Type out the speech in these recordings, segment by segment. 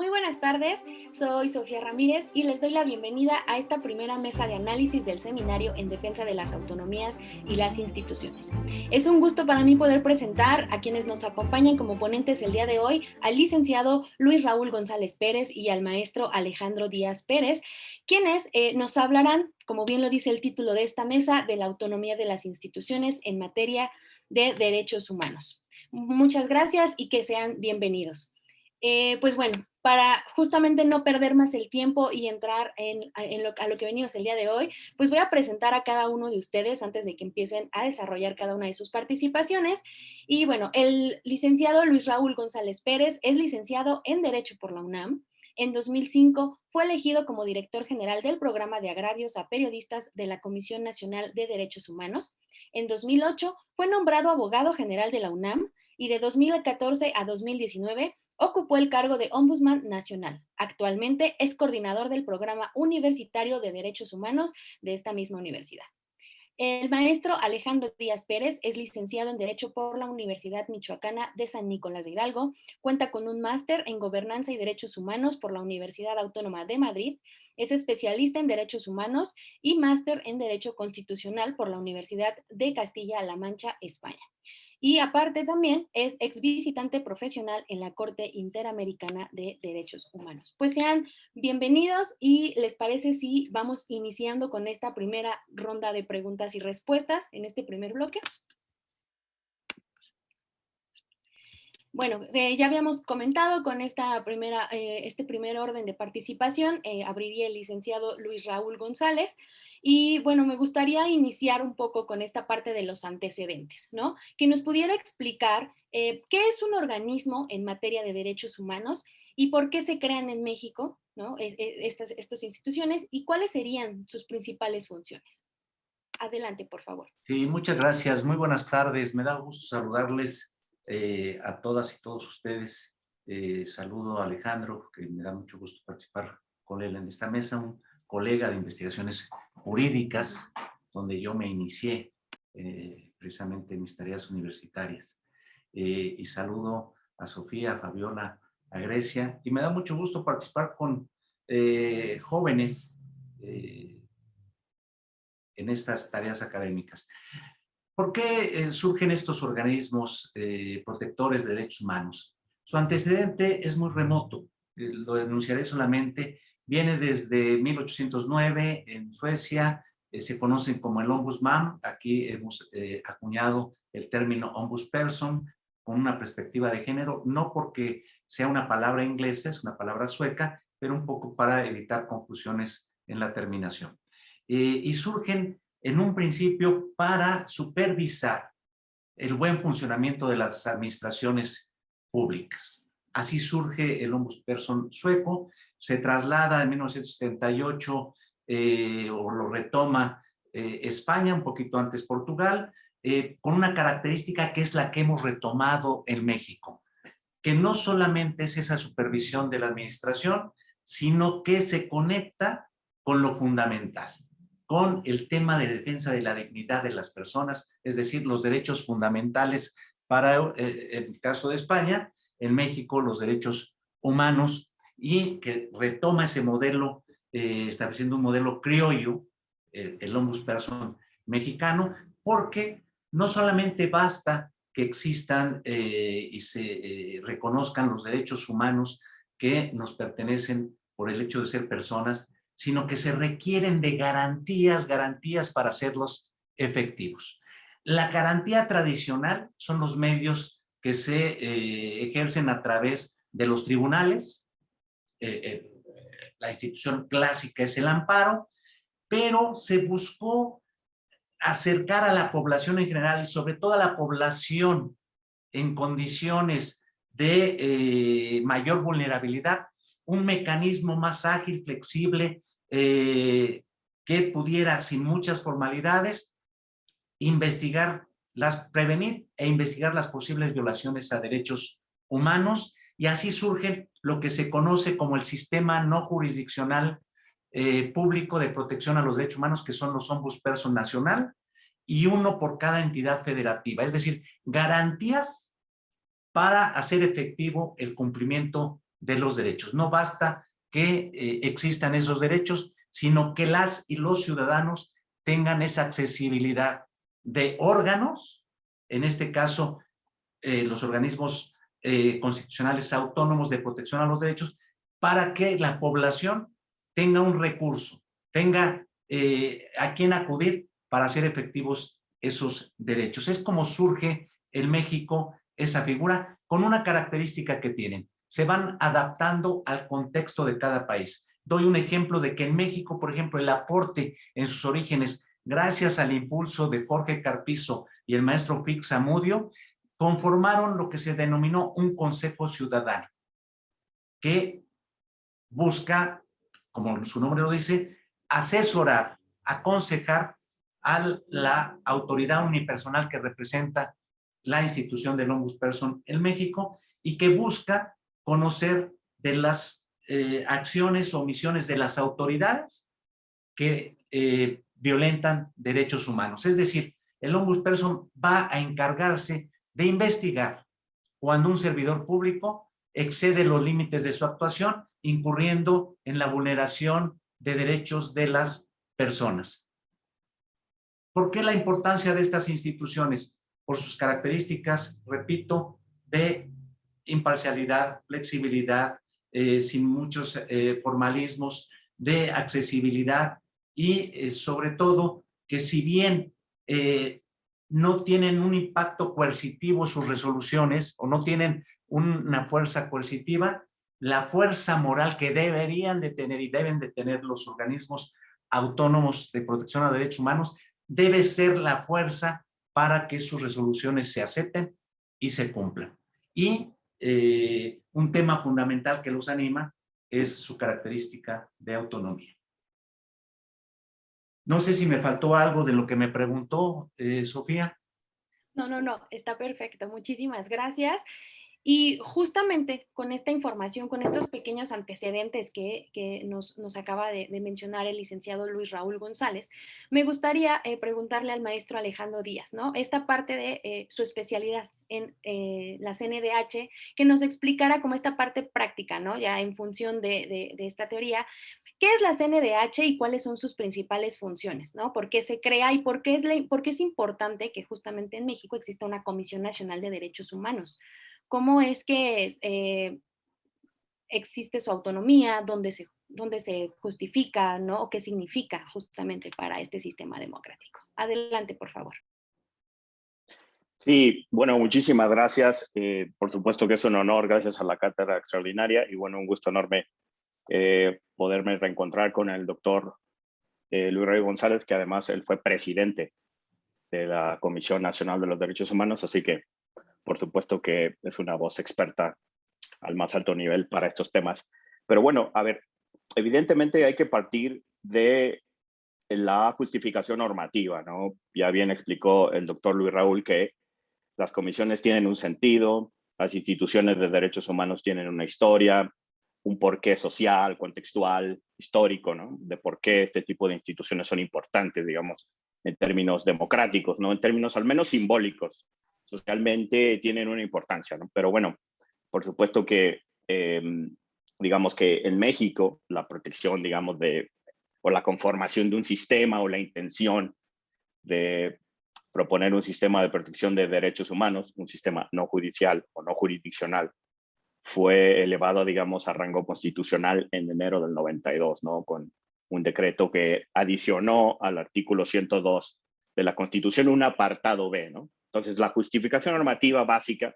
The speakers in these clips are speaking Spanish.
Muy buenas tardes, soy Sofía Ramírez y les doy la bienvenida a esta primera mesa de análisis del seminario en defensa de las autonomías y las instituciones. Es un gusto para mí poder presentar a quienes nos acompañan como ponentes el día de hoy, al licenciado Luis Raúl González Pérez y al maestro Alejandro Díaz Pérez, quienes nos hablarán, como bien lo dice el título de esta mesa, de la autonomía de las instituciones en materia de derechos humanos. Muchas gracias y que sean bienvenidos. Pues bueno, para justamente no perder más el tiempo y entrar a lo que venimos el día de hoy, pues voy a presentar a cada uno de ustedes antes de que empiecen a desarrollar cada una de sus participaciones. Y bueno, el licenciado Luis Raúl González Pérez es licenciado en Derecho por la UNAM. En 2005 fue elegido como director general del programa de agravios a periodistas de la Comisión Nacional de Derechos Humanos. En 2008 fue nombrado abogado general de la UNAM y de 2014 a 2019 ocupó el cargo de Ombudsman Nacional. Actualmente es coordinador del Programa Universitario de Derechos Humanos de esta misma universidad. El maestro Alejandro Díaz Pérez es licenciado en Derecho por la Universidad Michoacana de San Nicolás de Hidalgo, cuenta con un máster en Gobernanza y Derechos Humanos por la Universidad Autónoma de Madrid, es especialista en Derechos Humanos y máster en Derecho Constitucional por la Universidad de Castilla-La Mancha, España. Y aparte también es ex visitante profesional en la Corte Interamericana de Derechos Humanos. Pues sean bienvenidos y les parece si vamos iniciando con esta primera ronda de preguntas y respuestas en este primer bloque. Bueno, ya habíamos comentado con este primer orden de participación, abriría el licenciado Luis Raúl González. Y bueno, me gustaría iniciar un poco con esta parte de los antecedentes, ¿no? Que nos pudiera explicar qué es un organismo en materia de derechos humanos y por qué se crean en México, ¿no? Estas instituciones y cuáles serían sus principales funciones. Adelante, por favor. Sí, muchas gracias. Muy buenas tardes. Me da gusto saludarles a todas y todos ustedes. Saludo a Alejandro, que me da mucho gusto participar con él en esta mesa, un colega de investigaciones jurídicas, donde yo me inicié precisamente en mis tareas universitarias. Y saludo a Sofía, a Fabiola, a Grecia, y me da mucho gusto participar con jóvenes en estas tareas académicas. ¿Por qué surgen estos organismos protectores de derechos humanos? Su antecedente es muy remoto, lo denunciaré solamente, viene desde 1809 en Suecia, se conocen como el Ombudsman, aquí hemos acuñado el término Ombudsperson con una perspectiva de género, no porque sea una palabra inglesa, es una palabra sueca, pero un poco para evitar confusiones en la terminación. Y surgen en un principio para supervisar el buen funcionamiento de las administraciones públicas. Así surge el Ombudsperson sueco, se traslada en 1978 o lo retoma España, un poquito antes Portugal, con una característica que es la que hemos retomado en México, que no solamente es esa supervisión de la administración, sino que se conecta con lo fundamental, con el tema de defensa de la dignidad de las personas, es decir, los derechos fundamentales para, en el caso de España, en México, los derechos humanos, y que retoma ese modelo, estableciendo un modelo criollo, el Ombudsperson mexicano, porque no solamente basta que existan y se reconozcan los derechos humanos que nos pertenecen por el hecho de ser personas, sino que se requieren de garantías para hacerlos efectivos. La garantía tradicional son los medios que se ejercen a través de los tribunales. La institución clásica es el amparo, pero se buscó acercar a la población en general y sobre todo a la población en condiciones de mayor vulnerabilidad, un mecanismo más ágil, flexible, que pudiera, sin muchas formalidades, prevenir e investigar las posibles violaciones a derechos humanos, y así surge lo que se conoce como el sistema no jurisdiccional público de protección a los derechos humanos, que son los Ombudsperson nacional, y uno por cada entidad federativa, es decir, garantías para hacer efectivo el cumplimiento de los derechos. No basta que existan esos derechos, sino que las y los ciudadanos tengan esa accesibilidad de órganos, en este caso los organismos constitucionales autónomos de protección a los derechos, para que la población tenga un recurso, tenga a quién acudir para hacer efectivos esos derechos. Es como surge en México esa figura, con una característica que tienen. Se van adaptando al contexto de cada país. Doy un ejemplo de que en México, por ejemplo, el aporte en sus orígenes, gracias al impulso de Jorge Carpizo y el maestro Fix Zamudio, conformaron lo que se denominó un Consejo Ciudadano, que busca, como su nombre lo dice, asesorar, aconsejar a la autoridad unipersonal que representa la institución del Ombudsperson en México y que busca conocer de las acciones o omisiones de las autoridades que violentan derechos humanos. Es decir, el Ombudsperson va a encargarse de investigar cuando un servidor público excede los límites de su actuación, incurriendo en la vulneración de derechos de las personas. ¿Por qué la importancia de estas instituciones? Por sus características, repito, de imparcialidad, flexibilidad, sin muchos formalismos, de accesibilidad y sobre todo que si bien no tienen un impacto coercitivo sus resoluciones o no tienen una fuerza coercitiva, la fuerza moral que deberían de tener y deben de tener los organismos autónomos de protección a derechos humanos debe ser la fuerza para que sus resoluciones se acepten y se cumplan. Y un tema fundamental que los anima es su característica de autonomía. No sé si me faltó algo de lo que me preguntó Sofía. No, está perfecto. Muchísimas gracias. Y justamente con esta información, con estos pequeños antecedentes que nos acaba de mencionar el licenciado Luis Raúl González, me gustaría preguntarle al maestro Alejandro Díaz, ¿no? Esta parte de su especialidad en la CNDH, que nos explicara como esta parte práctica, ¿no? Ya en función de esta teoría, ¿qué es la CNDH y cuáles son sus principales funciones, ¿no? ¿Por qué se crea y por qué es importante que justamente en México exista una Comisión Nacional de Derechos Humanos? ¿Cómo es que existe su autonomía? ¿Dónde se justifica, ¿no? ¿O qué significa justamente para este sistema democrático? Adelante, por favor. Sí, bueno, muchísimas gracias. Por supuesto que es un honor, gracias a la cátedra extraordinaria y bueno, un gusto enorme poderme reencontrar con el doctor Luis Raúl González, que además él fue presidente de la Comisión Nacional de los Derechos Humanos, así que por supuesto que es una voz experta al más alto nivel para estos temas. Pero bueno, a ver, evidentemente hay que partir de la justificación normativa, ¿no? Ya bien explicó el doctor Luis Raúl que las comisiones tienen un sentido, las instituciones de derechos humanos tienen una historia, un porqué social, contextual, histórico, ¿no? De por qué este tipo de instituciones son importantes, digamos, en términos democráticos, ¿no? En términos al menos simbólicos, socialmente tienen una importancia, ¿no? Pero bueno, por supuesto que, digamos que en México, la protección, digamos, o la conformación de un sistema o la intención de proponer un sistema de protección de derechos humanos, un sistema no judicial o no jurisdiccional, fue elevado, digamos, a rango constitucional en enero del 92, ¿no? Con un decreto que adicionó al artículo 102 de la Constitución un apartado B, ¿no? Entonces, la justificación normativa básica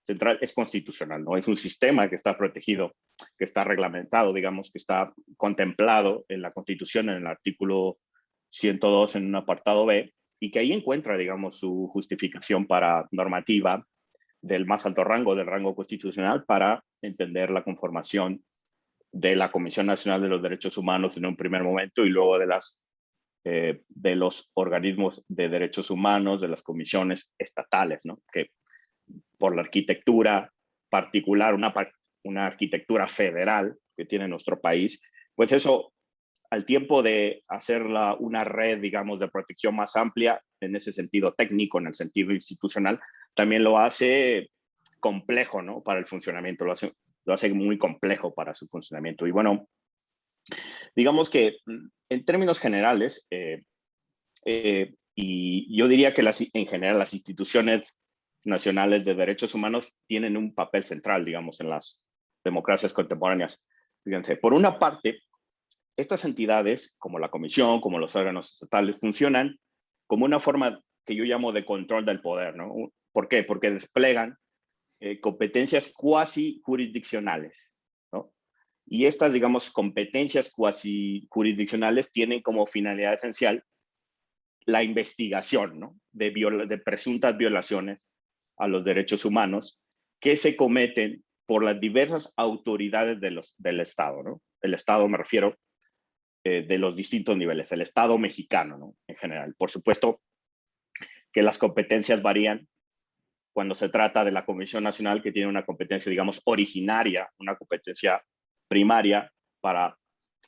central es constitucional, ¿no? Es un sistema que está protegido, que está reglamentado, digamos, que está contemplado en la Constitución en el artículo 102 en un apartado B, y que ahí encuentra, digamos, su justificación para normativa del más alto rango, del rango constitucional, para entender la conformación de la Comisión Nacional de los Derechos Humanos en un primer momento y luego de los organismos de derechos humanos, de las comisiones estatales, ¿no? Que por la arquitectura particular, una arquitectura federal que tiene nuestro país, pues eso, al tiempo de hacerla una red, digamos, de protección más amplia, en ese sentido técnico, en el sentido institucional, también lo hace complejo, ¿no? Para el funcionamiento, lo hace lo hace muy complejo para su funcionamiento. Y bueno, digamos que en términos generales, y yo diría que en general las instituciones nacionales de derechos humanos tienen un papel central, digamos, en las democracias contemporáneas. Fíjense, por una parte, estas entidades, como la Comisión, como los órganos estatales, funcionan como una forma que yo llamo de control del poder, ¿no? ¿Por qué? Porque desplegan competencias cuasi jurisdiccionales, ¿no? Y estas, digamos, competencias cuasi jurisdiccionales tienen como finalidad esencial la investigación, ¿no? de presuntas violaciones a los derechos humanos que se cometen por las diversas autoridades del Estado, ¿no? El Estado me refiero de los distintos niveles, el Estado mexicano, ¿no? En general. Por supuesto que las competencias varían cuando se trata de la Comisión Nacional, que tiene una competencia, digamos, originaria, una competencia primaria para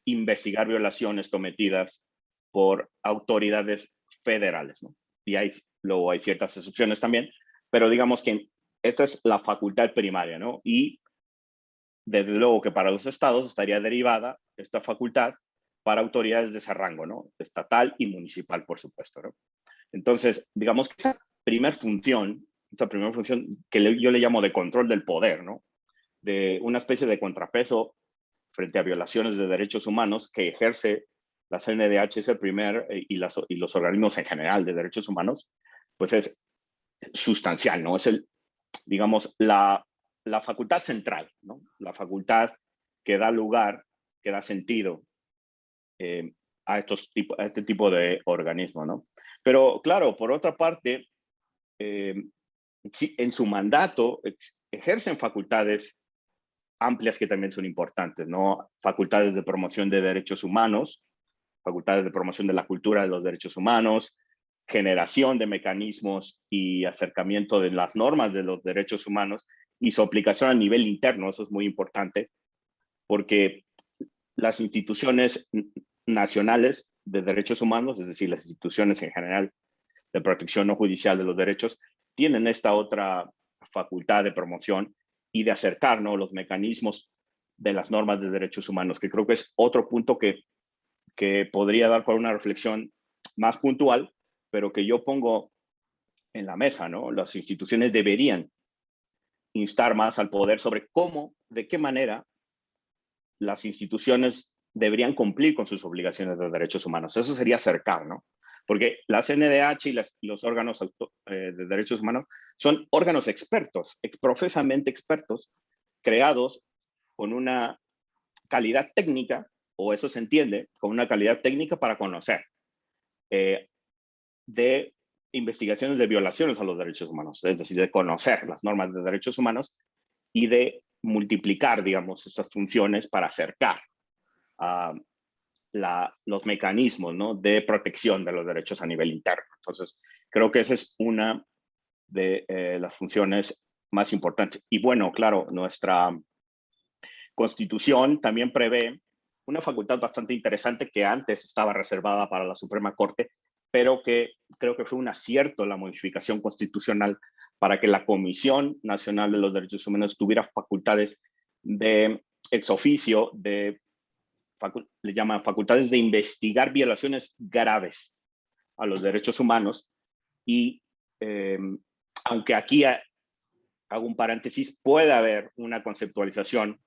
investigar violaciones cometidas por autoridades federales, ¿no? Y luego hay ciertas excepciones también, pero digamos que esta es la facultad primaria, ¿no? Y desde luego que para los estados estaría derivada esta facultad para autoridades de ese rango, ¿no? Estatal y municipal, por supuesto, ¿no? Entonces, digamos que esta primera función que yo le llamo de control del poder, ¿no? De una especie de contrapeso frente a violaciones de derechos humanos que ejerce la CNDH, es el primer, y los organismos en general de derechos humanos, pues es sustancial, ¿no? Es digamos, la facultad central, ¿no? La facultad que da lugar, que da sentido a este tipo de organismos, ¿no? Pero claro, por otra parte, sí, en su mandato ejercen facultades amplias que también son importantes, ¿no? Facultades de promoción de derechos humanos, facultades de promoción de la cultura de los derechos humanos, generación de mecanismos y acercamiento de las normas de los derechos humanos y su aplicación a nivel interno. Eso es muy importante porque las instituciones nacionales de derechos humanos, es decir, las instituciones en general de protección no judicial de los derechos, tienen esta otra facultad de promoción y de acercar, ¿no?, los mecanismos de las normas de derechos humanos, que creo que es otro punto que podría dar para una reflexión más puntual, pero que yo pongo en la mesa, ¿no? Las instituciones deberían instar más al poder sobre cómo, de qué manera las instituciones deberían cumplir con sus obligaciones de derechos humanos. Eso sería acercar, ¿no? Porque la CNDH y los órganos de derechos humanos son órganos expertos, profesamente expertos, creados con una calidad técnica, o eso se entiende, con una calidad técnica para conocer de investigaciones de violaciones a los derechos humanos, es decir, de conocer las normas de derechos humanos y de multiplicar, digamos, estas funciones para acercar a los mecanismos, ¿no?, de protección de los derechos a nivel interno. Entonces, creo que esa es una de las funciones más importantes. Y bueno, claro, nuestra Constitución también prevé una facultad bastante interesante que antes estaba reservada para la Suprema Corte, pero que creo que fue un acierto la modificación constitucional para que la Comisión Nacional de los Derechos Humanos tuviera facultades de ex oficio, le llaman facultades de investigar violaciones graves a los derechos humanos. Y aunque aquí hago un paréntesis, puede haber una conceptualización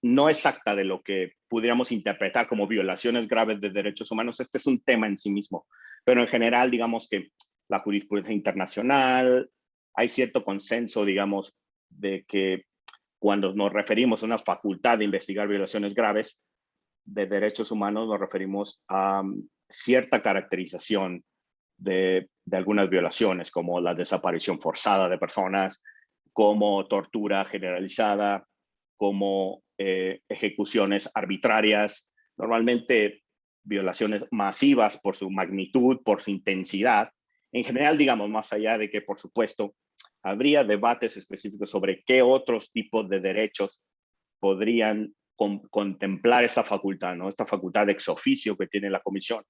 no exacta de lo que pudiéramos interpretar como violaciones graves de derechos humanos. Este es un tema en sí mismo, pero en general, digamos que la jurisprudencia internacional, hay cierto consenso, digamos, de que cuando nos referimos a una facultad de investigar violaciones graves de derechos humanos, nos referimos a cierta caracterización de algunas violaciones, como la desaparición forzada de personas, como tortura generalizada, como ejecuciones arbitrarias, normalmente violaciones masivas por su magnitud, por su intensidad. En general, digamos, más allá de que, por supuesto, habría debates específicos sobre qué otros tipos de derechos podrían contemplar esta facultad, ¿no? Esta facultad ex oficio que tiene la Comisión,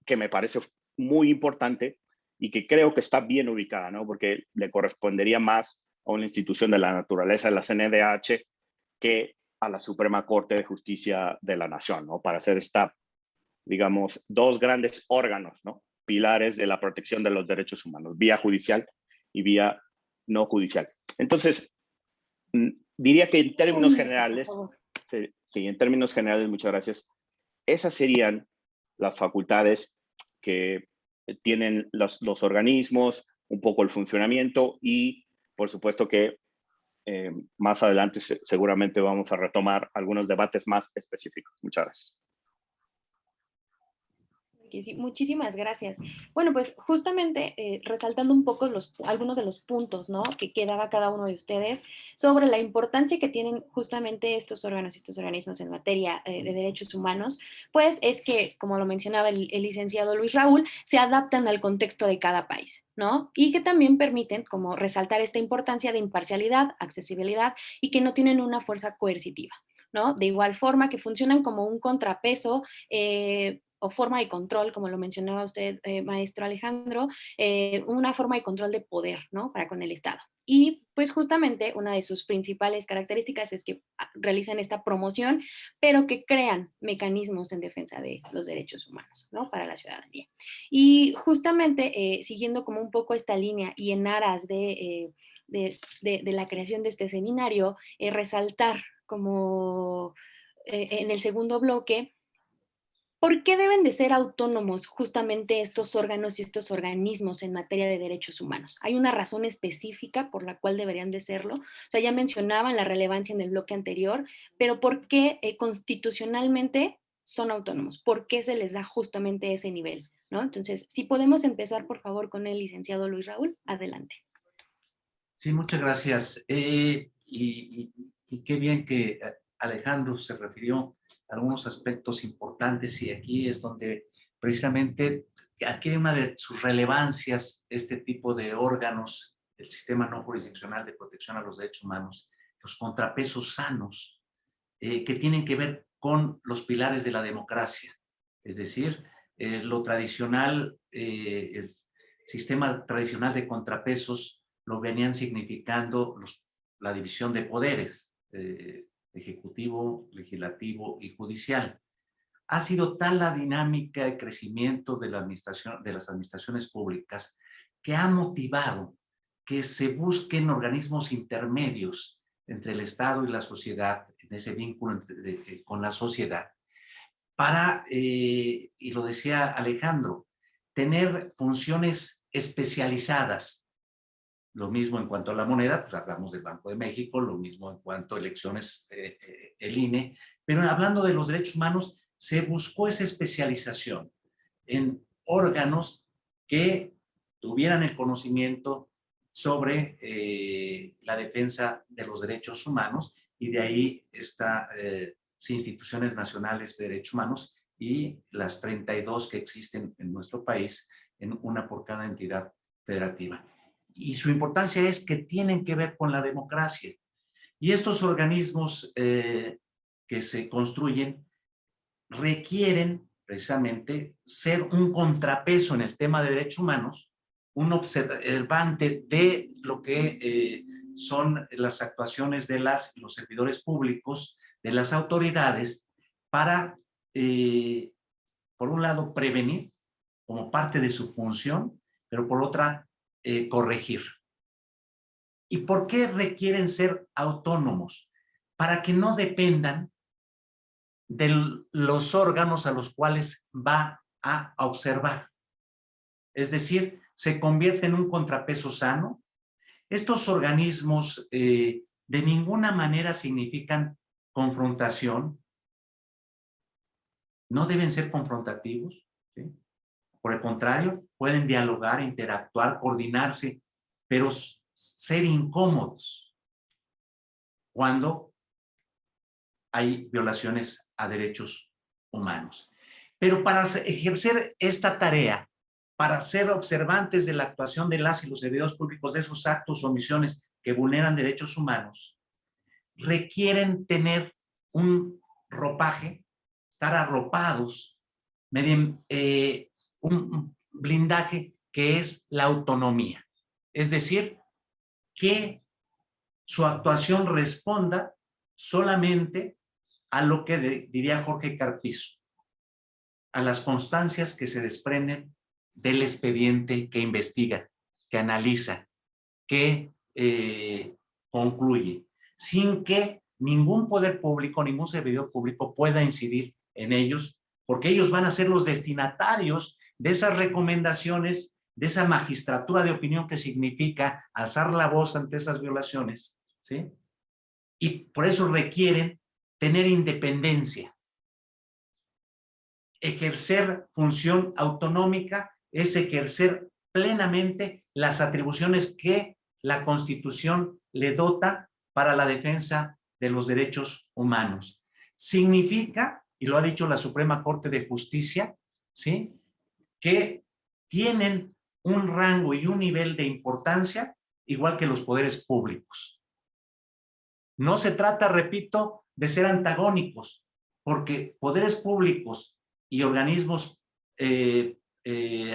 que me parece muy importante y que creo que está bien ubicada, ¿no? Porque le correspondería más a una institución de la naturaleza de la CNDH que a la Suprema Corte de Justicia de la Nación, ¿no? Para hacer digamos, dos grandes órganos, ¿no? Pilares de la protección de los derechos humanos, vía judicial y vía no judicial. Entonces, diría que en términos generales, sí, en términos generales, muchas gracias, esas serían las facultades que tienen los organismos, un poco el funcionamiento y, por supuesto, que más adelante seguramente vamos a retomar algunos debates más específicos. Muchas gracias. Sí, muchísimas gracias. Bueno, pues justamente resaltando un poco algunos de los puntos, ¿no?, que daba cada uno de ustedes sobre la importancia que tienen justamente estos órganos y estos organismos en materia de derechos humanos, pues es que, como lo mencionaba el licenciado Luis Raúl, se adaptan al contexto de cada país, ¿no? Y que también permiten como resaltar esta importancia de imparcialidad, accesibilidad y que no tienen una fuerza coercitiva, ¿no? De igual forma que funcionan como un contrapeso o forma de control, como lo mencionaba usted, maestro Alejandro, una forma de control de poder, ¿no?, para con el Estado. Y pues justamente una de sus principales características es que realizan esta promoción, pero que crean mecanismos en defensa de los derechos humanos, ¿no?, para la ciudadanía. Y justamente siguiendo como un poco esta línea y en aras de la creación de este seminario, resaltar como en el segundo bloque, ¿por qué deben de ser autónomos justamente estos órganos y estos organismos en materia de derechos humanos? ¿Hay una razón específica por la cual deberían de serlo? O sea, ya mencionaban la relevancia en el bloque anterior, pero ¿por qué constitucionalmente son autónomos? ¿Por qué se les da justamente ese nivel? ¿No? Entonces, si podemos empezar, por favor, con el licenciado Luis Raúl, adelante. Sí, muchas gracias. Y qué bien que Alejandro se refirió a algunos aspectos importantes y aquí es donde precisamente adquiere una de sus relevancias este tipo de órganos, el sistema no jurisdiccional de protección a los derechos humanos, los contrapesos sanos, que tienen que ver con los pilares de la democracia. Es decir, lo tradicional, el sistema tradicional de contrapesos lo venían significando la división de poderes, ejecutivo, legislativo y judicial. Ha sido tal la dinámica de crecimiento de las administraciones públicas que ha motivado que se busquen organismos intermedios entre el Estado y la sociedad, en ese vínculo con la sociedad, para, y lo decía Alejandro, tener funciones especializadas. Lo mismo en cuanto a la moneda, pues hablamos del Banco de México, lo mismo en cuanto a elecciones, el INE, pero hablando de los derechos humanos, se buscó esa especialización en órganos que tuvieran el conocimiento sobre la defensa de los derechos humanos y de ahí estas instituciones nacionales de derechos humanos y las 32 que existen en nuestro país, en una por cada entidad federativa. Y su importancia es que tienen que ver con la democracia. Y estos organismos que se construyen requieren precisamente ser un contrapeso en el tema de derechos humanos, un observante de lo que son las actuaciones de los servidores públicos, de las autoridades, para, por un lado, prevenir como parte de su función, pero por otra, corregir. ¿Y por qué requieren ser autónomos? Para que no dependan de los órganos a los cuales va a observar. Es decir, se convierte en un contrapeso sano. Estos organismos de ninguna manera significan confrontación. No deben ser confrontativos, ¿sí? Por el contrario, pueden dialogar, interactuar, coordinarse, pero ser incómodos cuando hay violaciones a derechos humanos. Pero para ejercer esta tarea, para ser observantes de la actuación de las y los servidores públicos de esos actos o omisiones que vulneran derechos humanos, requieren tener un ropaje, estar arropados mediante un blindaje que es la autonomía. Es decir, que su actuación responda solamente a lo que diría Jorge Carpizo, a las constancias que se desprenden del expediente que investiga, que analiza, que concluye, sin que ningún poder público, ningún servidor público pueda incidir en ellos, porque ellos van a ser los destinatarios de esas recomendaciones, de esa magistratura de opinión que significa alzar la voz ante esas violaciones, ¿sí? Y por eso requieren tener independencia. Ejercer función autonómica es ejercer plenamente las atribuciones que la Constitución le dota para la defensa de los derechos humanos. Significa, y lo ha dicho la Suprema Corte de Justicia, ¿sí?, que tienen un rango y un nivel de importancia igual que los poderes públicos. No se trata, repito, de ser antagónicos, porque poderes públicos y organismos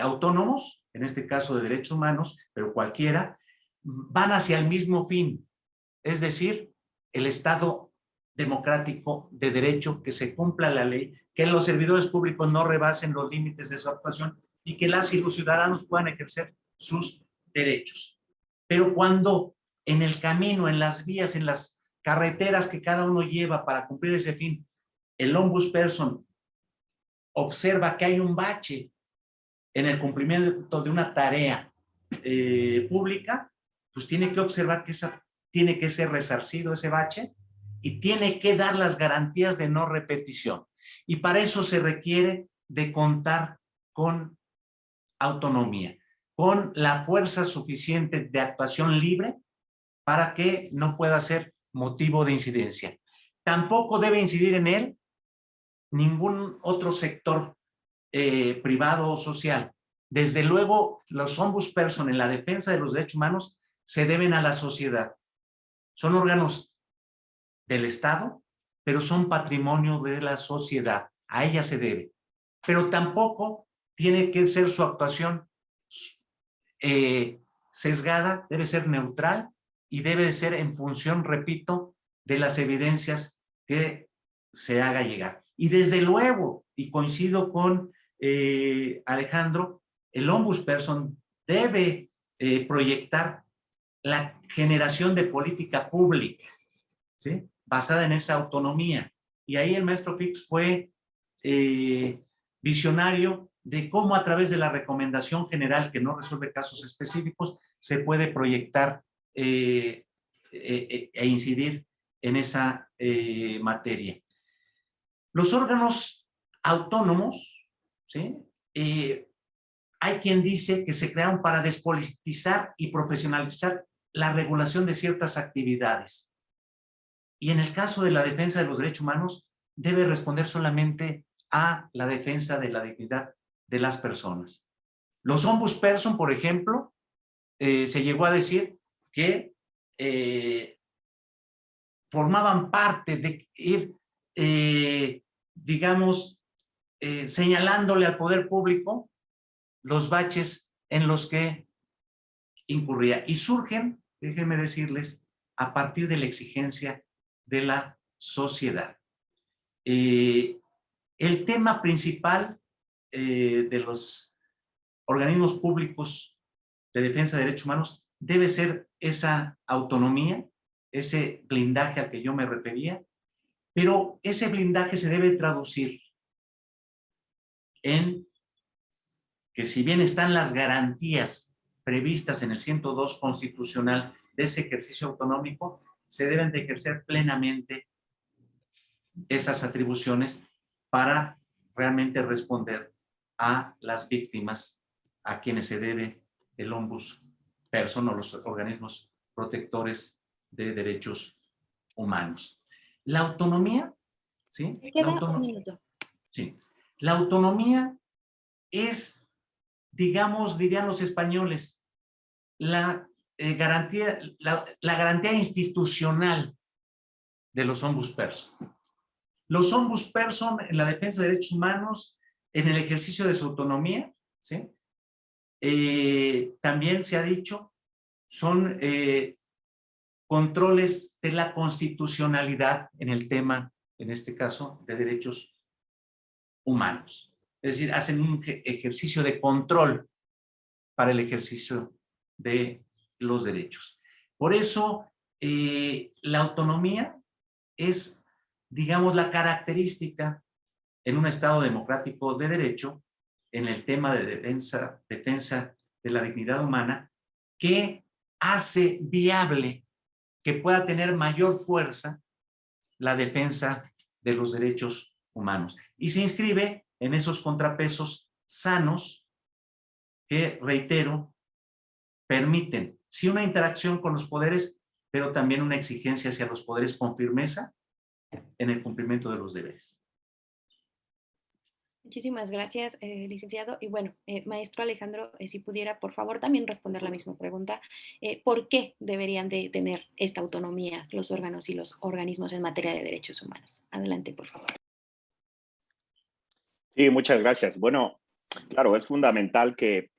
autónomos, en este caso de derechos humanos, pero cualquiera, van hacia el mismo fin, es decir, el Estado democrático de derecho, que se cumpla la ley, que los servidores públicos no rebasen los límites de su actuación y que las y los ciudadanos puedan ejercer sus derechos. Pero cuando en el camino, en las vías, en las carreteras que cada uno lleva para cumplir ese fin, el ombudsperson observa que hay un bache en el cumplimiento de una tarea pública, pues tiene que observar que tiene que ser resarcido ese bache y tiene que dar las garantías de no repetición. Y para eso se requiere de contar con autonomía, con la fuerza suficiente de actuación libre para que no pueda ser motivo de incidencia. Tampoco debe incidir en él ningún otro sector privado o social. Desde luego, los ombudsperson en la defensa de los derechos humanos se deben a la sociedad. Son órganos del Estado, pero son patrimonio de la sociedad. A ella se debe. Pero tampoco tiene que ser su actuación sesgada, debe ser neutral y debe de ser en función, repito, de las evidencias que se haga llegar. Y desde luego, y coincido con Alejandro, el ombudsperson debe proyectar la generación de política pública, ¿sí?, basada en esa autonomía. Y ahí el maestro Fix fue visionario de cómo a través de la recomendación general que no resuelve casos específicos se puede proyectar e incidir en esa materia. Los órganos autónomos, ¿sí?, hay quien dice que se crearon para despolitizar y profesionalizar la regulación de ciertas actividades. Y en el caso de la defensa de los derechos humanos, debe responder solamente a la defensa de la dignidad de las personas. Los ombudsperson, por ejemplo, se llegó a decir que formaban parte de ir, digamos, señalándole al poder público los baches en los que incurría. Y surgen, déjenme decirles, a partir de la exigencia de la sociedad. El tema principal de los organismos públicos de defensa de derechos humanos debe ser esa autonomía, ese blindaje al que yo me refería, pero ese blindaje se debe traducir en que, si bien están las garantías previstas en el 102 constitucional de ese ejercicio autonómico, se deben de ejercer plenamente esas atribuciones para realmente responder a las víctimas a quienes se debe el ombudsperson o los organismos protectores de derechos humanos. La autonomía, ¿sí? Me queda un minuto. Sí. La autonomía es, digamos, dirían los españoles, la garantía institucional de los ombudsperson. Los ombudsperson en la defensa de derechos humanos, en el ejercicio de su autonomía, ¿sí?, también se ha dicho, son controles de la constitucionalidad en el tema, en este caso, de derechos humanos. Es decir, hacen un ejercicio de control para el ejercicio de los derechos. Por eso, la autonomía es, digamos, la característica en un Estado democrático de derecho, en el tema de defensa de la dignidad humana, que hace viable que pueda tener mayor fuerza la defensa de los derechos humanos. Y se inscribe en esos contrapesos sanos que, reitero, permiten, sí, una interacción con los poderes, pero también una exigencia hacia los poderes con firmeza en el cumplimiento de los deberes. Muchísimas gracias, licenciado. Y bueno, maestro Alejandro, si pudiera, por favor, también responder la misma pregunta. ¿Por qué deberían de tener esta autonomía los órganos y los organismos en materia de derechos humanos? Adelante, por favor. Sí, muchas gracias. Bueno, claro, es fundamental que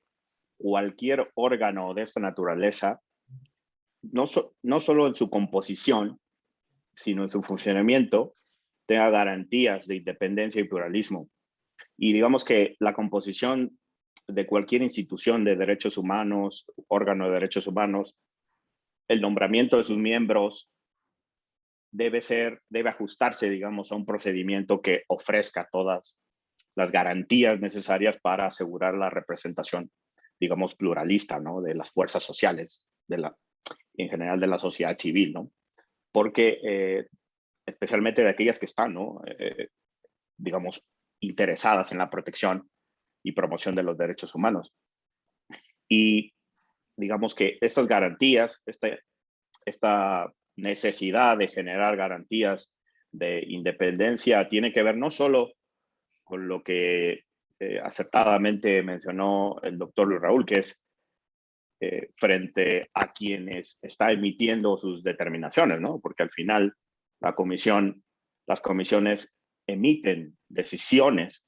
cualquier órgano de esta naturaleza, no solo en su composición, sino en su funcionamiento, tenga garantías de independencia y pluralismo. Y digamos que la composición de cualquier institución de derechos humanos, órgano de derechos humanos, el nombramiento de sus miembros debe ajustarse, digamos, a un procedimiento que ofrezca todas las garantías necesarias para asegurar la representación, digamos, pluralista, ¿no? De las fuerzas sociales, en general de la sociedad civil, ¿no? Porque especialmente de aquellas que están, ¿no? Digamos, interesadas en la protección y promoción de los derechos humanos. Y digamos que estas garantías, esta necesidad de generar garantías de independencia tiene que ver no solo con lo que acertadamente mencionó el doctor Luis Raúl, que es frente a quienes está emitiendo sus determinaciones, ¿no? Porque al final las comisiones emiten decisiones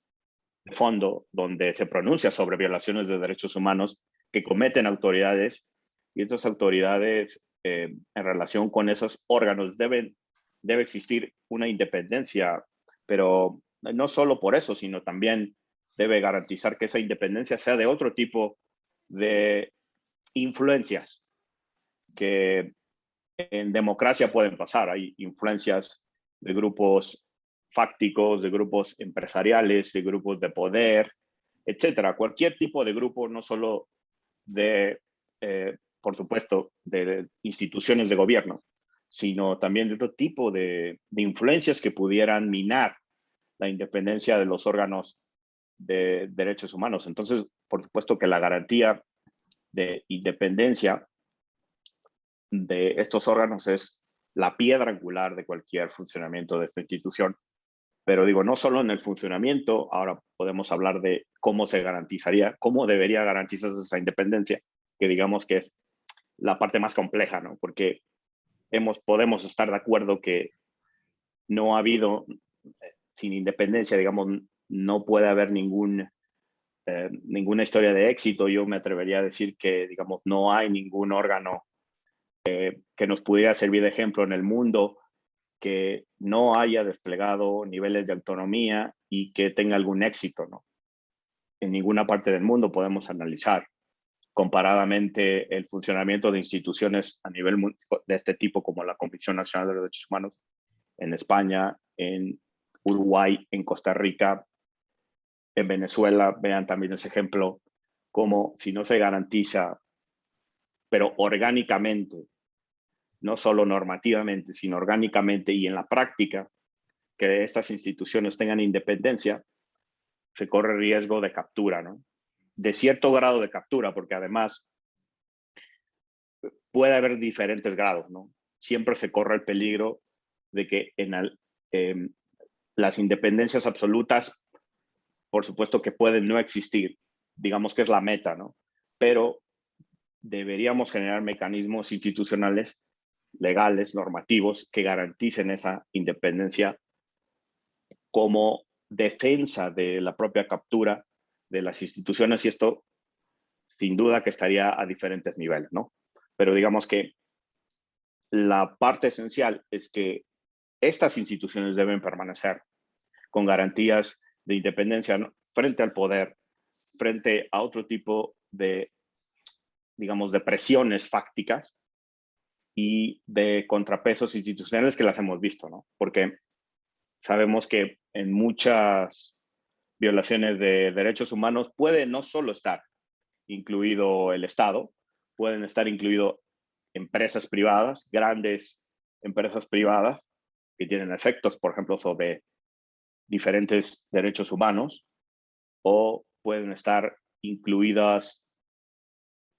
de fondo donde se pronuncia sobre violaciones de derechos humanos que cometen autoridades, y estas autoridades en relación con esos órganos debe existir una independencia, pero no solo por eso, sino también debe garantizar que esa independencia sea de otro tipo de influencias que en democracia pueden pasar. Hay influencias de grupos fácticos, de grupos empresariales, de grupos de poder, etcétera. Cualquier tipo de grupo, no solo de, por supuesto, de instituciones de gobierno, sino también de otro tipo de influencias que pudieran minar la independencia de los órganos de derechos humanos. Entonces, por supuesto que la garantía de independencia de estos órganos es la piedra angular de cualquier funcionamiento de esta institución. Pero digo, no solo en el funcionamiento, ahora podemos hablar de cómo se garantizaría, cómo debería garantizarse esa independencia, que digamos que es la parte más compleja, ¿no? Porque podemos estar de acuerdo que no ha habido, sin independencia, digamos, no puede haber ninguna historia de éxito. Yo me atrevería a decir que, digamos, no hay ningún órgano que nos pudiera servir de ejemplo en el mundo que no haya desplegado niveles de autonomía y que tenga algún éxito, ¿no? En ninguna parte del mundo podemos analizar comparadamente el funcionamiento de instituciones a nivel de este tipo, como la Comisión Nacional de los Derechos Humanos en España, en Uruguay, en Costa Rica, en Venezuela. Vean también ese ejemplo, como si no se garantiza, pero orgánicamente, no solo normativamente, sino orgánicamente y en la práctica, que estas instituciones tengan independencia, se corre riesgo de captura, ¿no? De cierto grado de captura, porque además puede haber diferentes grados, ¿no? Siempre se corre el peligro de que las independencias absolutas, por supuesto que pueden no existir, digamos que es la meta, ¿no? Pero deberíamos generar mecanismos institucionales, legales, normativos, que garanticen esa independencia como defensa de la propia captura de las instituciones, y esto sin duda que estaría a diferentes niveles, ¿no? Pero digamos que la parte esencial es que estas instituciones deben permanecer con garantías de independencia, ¿no?, frente al poder, frente a otro tipo de, digamos, de presiones fácticas y de contrapesos institucionales que las hemos visto, ¿no? Porque sabemos que en muchas violaciones de derechos humanos puede no solo estar incluido el Estado, pueden estar incluido empresas privadas, grandes empresas privadas que tienen efectos, por ejemplo, sobre diferentes derechos humanos, o pueden estar incluidas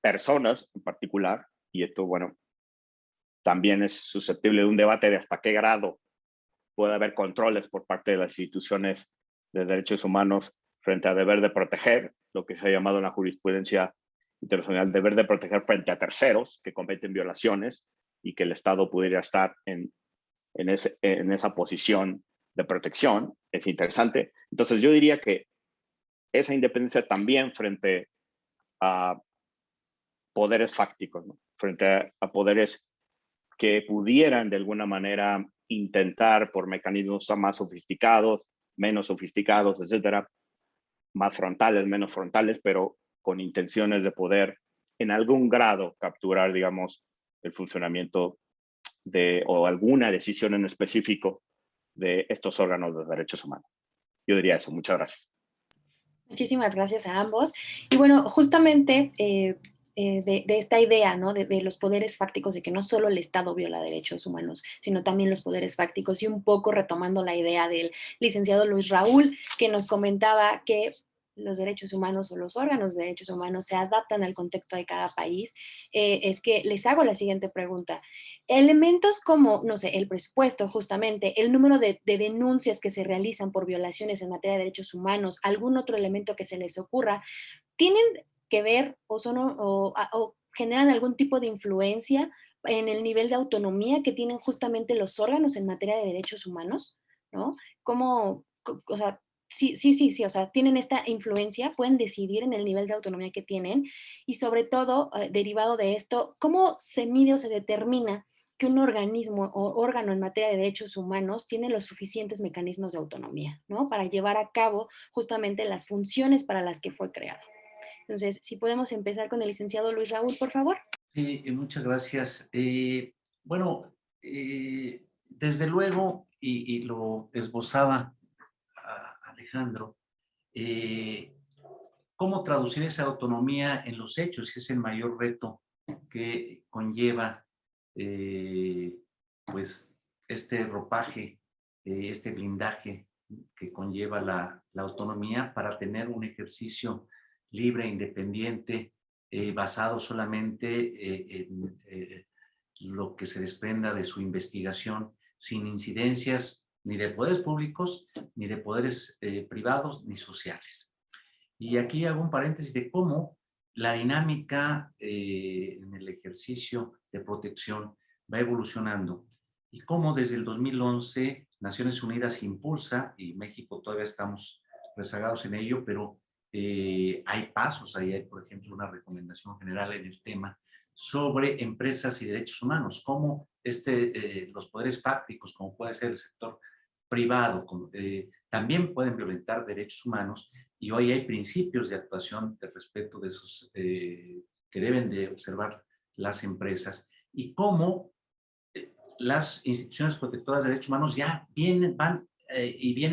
personas en particular, y esto, bueno, también es susceptible de un debate de hasta qué grado puede haber controles por parte de las instituciones de derechos humanos frente a deber de proteger, lo que se ha llamado en la jurisprudencia internacional deber de proteger frente a terceros que cometen violaciones y que el Estado pudiera estar en esa posición de protección. Es interesante. Entonces yo diría que esa independencia también frente a poderes fácticos, ¿no?, frente a poderes que pudieran de alguna manera intentar por mecanismos más sofisticados, menos sofisticados, etcétera, más frontales, menos frontales, pero con intenciones de poder en algún grado capturar, digamos, el funcionamiento de o alguna decisión en específico de estos órganos de derechos humanos. Yo diría eso. Muchas gracias. Muchísimas gracias a ambos. Y bueno, justamente de esta idea, ¿no? De los poderes fácticos, de que no solo el Estado viola derechos humanos, sino también los poderes fácticos, y un poco retomando la idea del licenciado Luis Raúl, que nos comentaba que los derechos humanos o los órganos de derechos humanos se adaptan al contexto de cada país, es que les hago la siguiente pregunta. Elementos como, no sé, el presupuesto, justamente, el número de denuncias que se realizan por violaciones en materia de derechos humanos, algún otro elemento que se les ocurra, ¿tienen que ver o, o generan algún tipo de influencia en el nivel de autonomía que tienen justamente los órganos en materia de derechos humanos? ¿No? ¿Cómo, o sea, sí, o sea, tienen esta influencia, pueden decidir en el nivel de autonomía que tienen y sobre todo, derivado de esto, ¿cómo se mide o se determina que un organismo o órgano en materia de derechos humanos tiene los suficientes mecanismos de autonomía, ¿no? Para llevar a cabo justamente las funciones para las que fue creado? Entonces, si podemos empezar con el licenciado Luis Raúl, por favor. Sí, muchas gracias. Bueno, desde luego, y lo esbozaba Alejandro, eh, ¿cómo traducir esa autonomía en los hechos? Es el mayor reto que conlleva pues este ropaje, este blindaje que conlleva la autonomía para tener un ejercicio libre, independiente, basado solamente en lo que se desprenda de su investigación, sin incidencias ni de poderes públicos, ni de poderes privados, ni sociales. Y aquí hago un paréntesis de cómo la dinámica en el ejercicio de protección va evolucionando y cómo desde el 2011 Naciones Unidas impulsa, y México todavía estamos rezagados en ello, pero hay pasos, ahí hay, por ejemplo, una recomendación general en el tema sobre empresas y derechos humanos, cómo los poderes fácticos, como puede ser el sector privado, también pueden violentar derechos humanos, y hoy hay principios de actuación de respeto de esos que deben de observar las empresas, y cómo las instituciones protectoras de derechos humanos ya vienen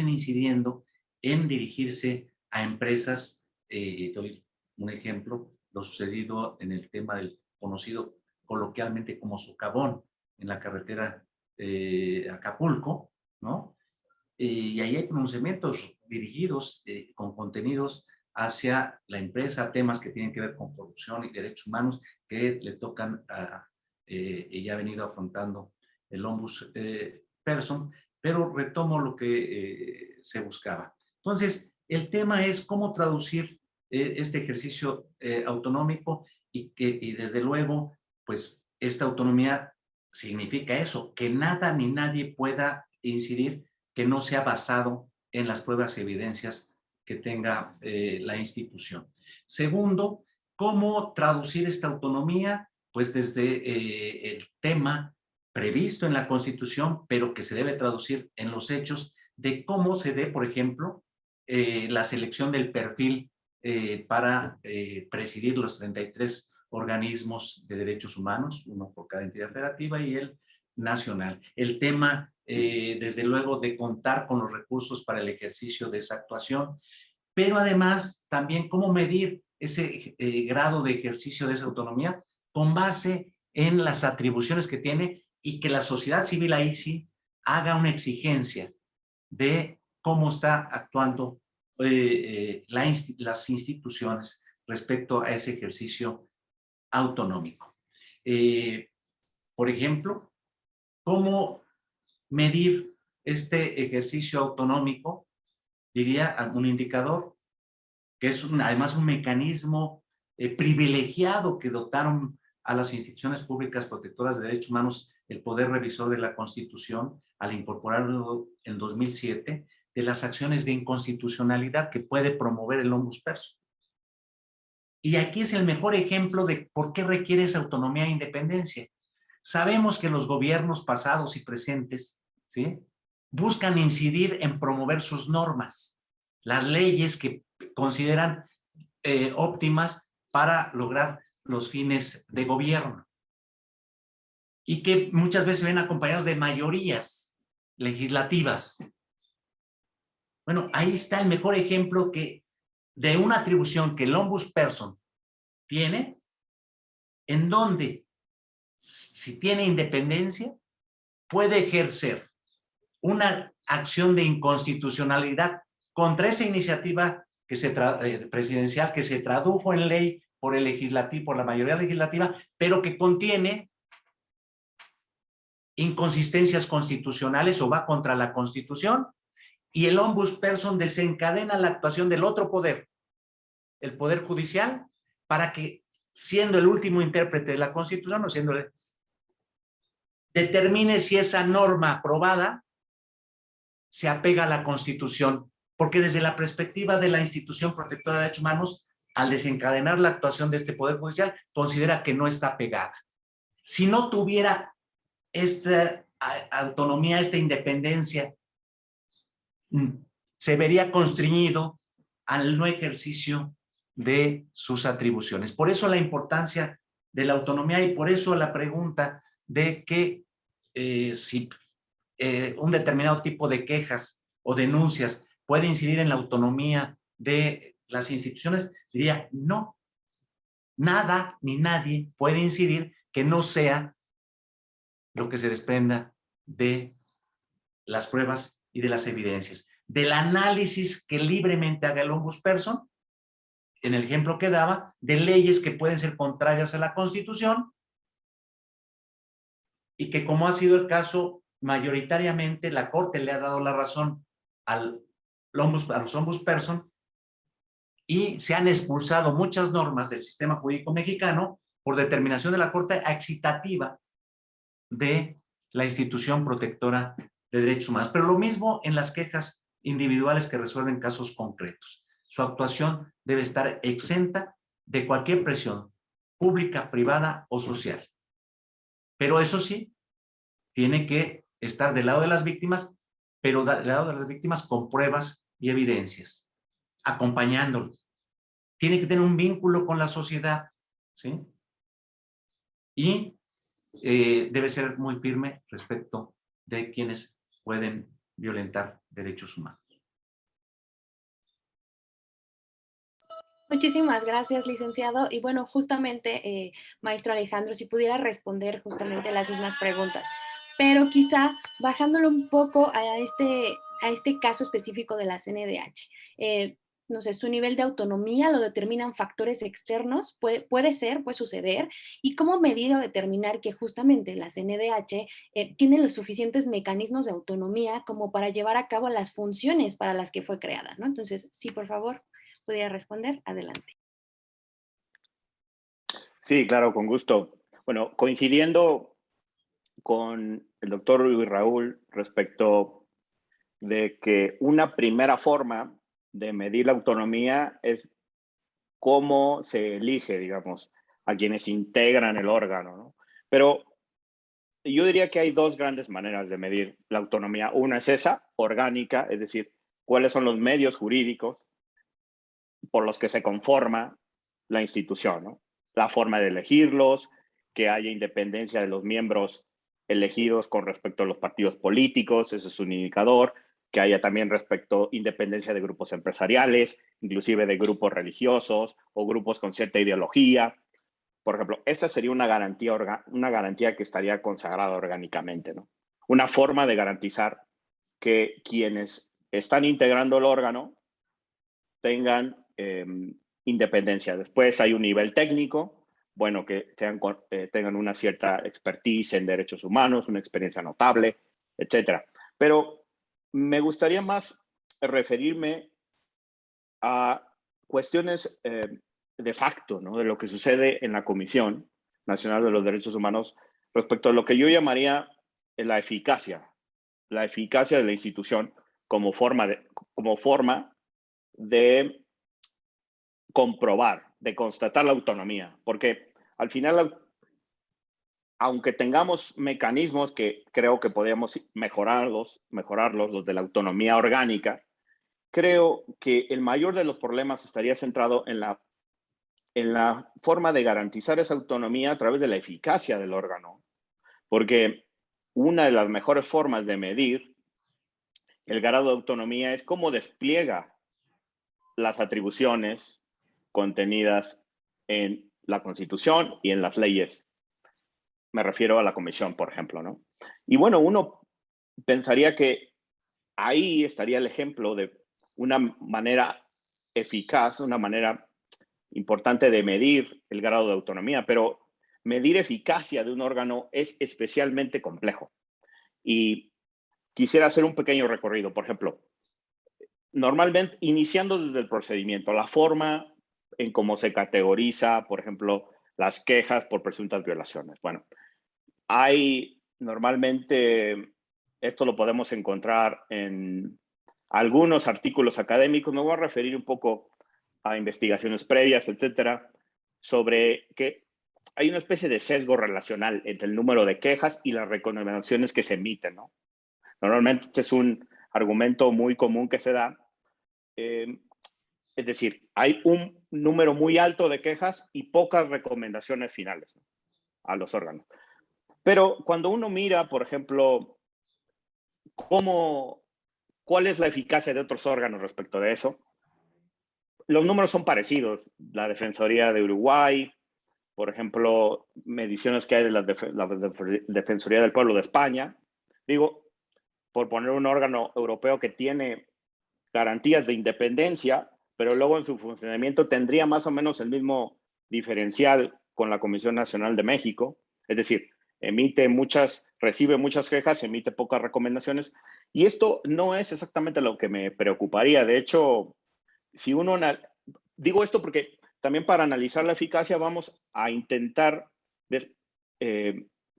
incidiendo en dirigirse a empresas. Doy un ejemplo, lo sucedido en el tema del conocido coloquialmente como socavón en la carretera Acapulco, ¿no? Y ahí hay pronunciamientos dirigidos con contenidos hacia la empresa, temas que tienen que ver con corrupción y derechos humanos que le tocan a, y ya ha venido afrontando el ombudsperson, pero retomo lo que se buscaba. Entonces, el tema es cómo traducir este ejercicio autonómico y desde luego, pues esta autonomía significa eso, que nada ni nadie pueda incidir que no sea basado en las pruebas y evidencias que tenga la institución. Segundo, ¿cómo traducir esta autonomía? Pues desde el tema previsto en la Constitución, pero que se debe traducir en los hechos de cómo se dé, por ejemplo, la selección del perfil para presidir los 33 organismos de derechos humanos, uno por cada entidad federativa y el nacional. El tema, desde luego, de contar con los recursos para el ejercicio de esa actuación, pero además también cómo medir ese grado de ejercicio de esa autonomía con base en las atribuciones que tiene y que la sociedad civil ahí sí haga una exigencia de cómo está actuando las instituciones respecto a ese ejercicio autonómico. Por ejemplo, ¿cómo medir este ejercicio autonómico? Diría un indicador que es además un mecanismo privilegiado que dotaron a las instituciones públicas protectoras de derechos humanos el poder revisor de la Constitución al incorporarlo en 2007, de las acciones de inconstitucionalidad que puede promover el ombudsperson. Y aquí es el mejor ejemplo de por qué requiere esa autonomía e independencia. Sabemos que los gobiernos pasados y presentes, ¿sí?, buscan incidir en promover sus normas, las leyes que consideran óptimas para lograr los fines de gobierno y que muchas veces ven acompañados de mayorías legislativas. Bueno, ahí está el mejor ejemplo de una atribución que el ombudsperson tiene, en donde, si tiene independencia, puede ejercer una acción de inconstitucionalidad contra esa iniciativa presidencial que se tradujo en ley por el legislativo, por la mayoría legislativa, pero que contiene inconsistencias constitucionales o va contra la Constitución, y el ombudsperson desencadena la actuación del otro poder, el Poder Judicial, para que, siendo el último intérprete de la Constitución, o siendo determine si esa norma aprobada se apega a la Constitución, porque desde la perspectiva de la institución protectora de derechos humanos, al desencadenar la actuación de este Poder Judicial, considera que no está pegada. Si no tuviera esta autonomía, esta independencia, se vería constreñido al no ejercicio de sus atribuciones. Por eso la importancia de la autonomía y por eso la pregunta de que si un determinado tipo de quejas o denuncias puede incidir en la autonomía de las instituciones, diría no. Nada ni nadie puede incidir que no sea lo que se desprenda de las pruebas y de las evidencias. Del análisis que libremente haga el ombudsperson, en el ejemplo que daba, de leyes que pueden ser contrarias a la Constitución y que, como ha sido el caso, mayoritariamente la Corte le ha dado la razón a los ombudsperson y se han expulsado muchas normas del sistema jurídico mexicano por determinación de la Corte excitativa de la institución protectora de derechos humanos. Pero lo mismo en las quejas individuales que resuelven casos concretos. Su actuación debe estar exenta de cualquier presión pública, privada o social. Pero eso sí, tiene que estar del lado de las víctimas, pero del lado de las víctimas con pruebas y evidencias, acompañándolos. Tiene que tener un vínculo con la sociedad, ¿sí? Y debe ser muy firme respecto de quienes pueden violentar derechos humanos. Muchísimas gracias, licenciado. Y bueno, justamente, maestro Alejandro, si pudiera responder justamente las mismas preguntas, pero quizá bajándolo un poco a este caso específico de la CNDH. No sé, su nivel de autonomía lo determinan factores externos, puede suceder, y cómo medir o determinar que justamente la CNDH tiene los suficientes mecanismos de autonomía como para llevar a cabo las funciones para las que fue creada, ¿no? Entonces, sí, por favor, pudiera responder, adelante. Sí, claro, con gusto. Bueno, coincidiendo con el doctor Luis Raúl respecto de que una primera forma de medir la autonomía es cómo se elige, digamos, a quienes integran el órgano, ¿no? Pero yo diría que hay dos grandes maneras de medir la autonomía. Una es esa, orgánica, es decir, cuáles son los medios jurídicos por los que se conforma la institución, ¿no? La forma de elegirlos, que haya independencia de los miembros elegidos con respecto a los partidos políticos, ese es un indicador, que haya también respecto independencia de grupos empresariales, inclusive de grupos religiosos o grupos con cierta ideología. Por ejemplo, esta sería una garantía que estaría consagrada orgánicamente, ¿no? Una forma de garantizar que quienes están integrando el órgano tengan independencia. Después hay un nivel técnico, bueno, que tengan una cierta expertise en derechos humanos, una experiencia notable, etcétera. Pero me gustaría más referirme a cuestiones de facto, ¿no? De lo que sucede en la Comisión Nacional de los Derechos Humanos respecto a lo que yo llamaría la eficacia de la institución como forma de comprobar, de constatar la autonomía, porque al final, aunque tengamos mecanismos que creo que podríamos mejorarlos, los de la autonomía orgánica, creo que el mayor de los problemas estaría centrado en la forma de garantizar esa autonomía a través de la eficacia del órgano, porque una de las mejores formas de medir el grado de autonomía es cómo despliega las atribuciones contenidas en la Constitución y en las leyes. Me refiero a la Comisión, por ejemplo, ¿no? Y bueno, uno pensaría que ahí estaría el ejemplo de una manera eficaz, una manera importante de medir el grado de autonomía, pero medir eficacia de un órgano es especialmente complejo. Y quisiera hacer un pequeño recorrido. Por ejemplo, normalmente, iniciando desde el procedimiento, la forma en cómo se categoriza, por ejemplo, las quejas por presuntas violaciones. Bueno, normalmente, esto lo podemos encontrar en algunos artículos académicos. Me voy a referir un poco a investigaciones previas, etcétera, sobre que hay una especie de sesgo relacional entre el número de quejas y las recomendaciones que se emiten, ¿no? Normalmente este es un argumento muy común que se da. Es decir, hay un número muy alto de quejas y pocas recomendaciones finales, ¿no?, a los órganos. Pero cuando uno mira, por ejemplo, cuál es la eficacia de otros órganos respecto de eso, los números son parecidos. La Defensoría de Uruguay, por ejemplo, mediciones que hay de la Defensoría del Pueblo de España. Digo, por poner un órgano europeo que tiene garantías de independencia, pero luego en su funcionamiento tendría más o menos el mismo diferencial con la Comisión Nacional de México. Es decir, recibe muchas quejas, emite pocas recomendaciones. Y esto no es exactamente lo que me preocuparía. De hecho, digo esto porque también para analizar la eficacia vamos a intentar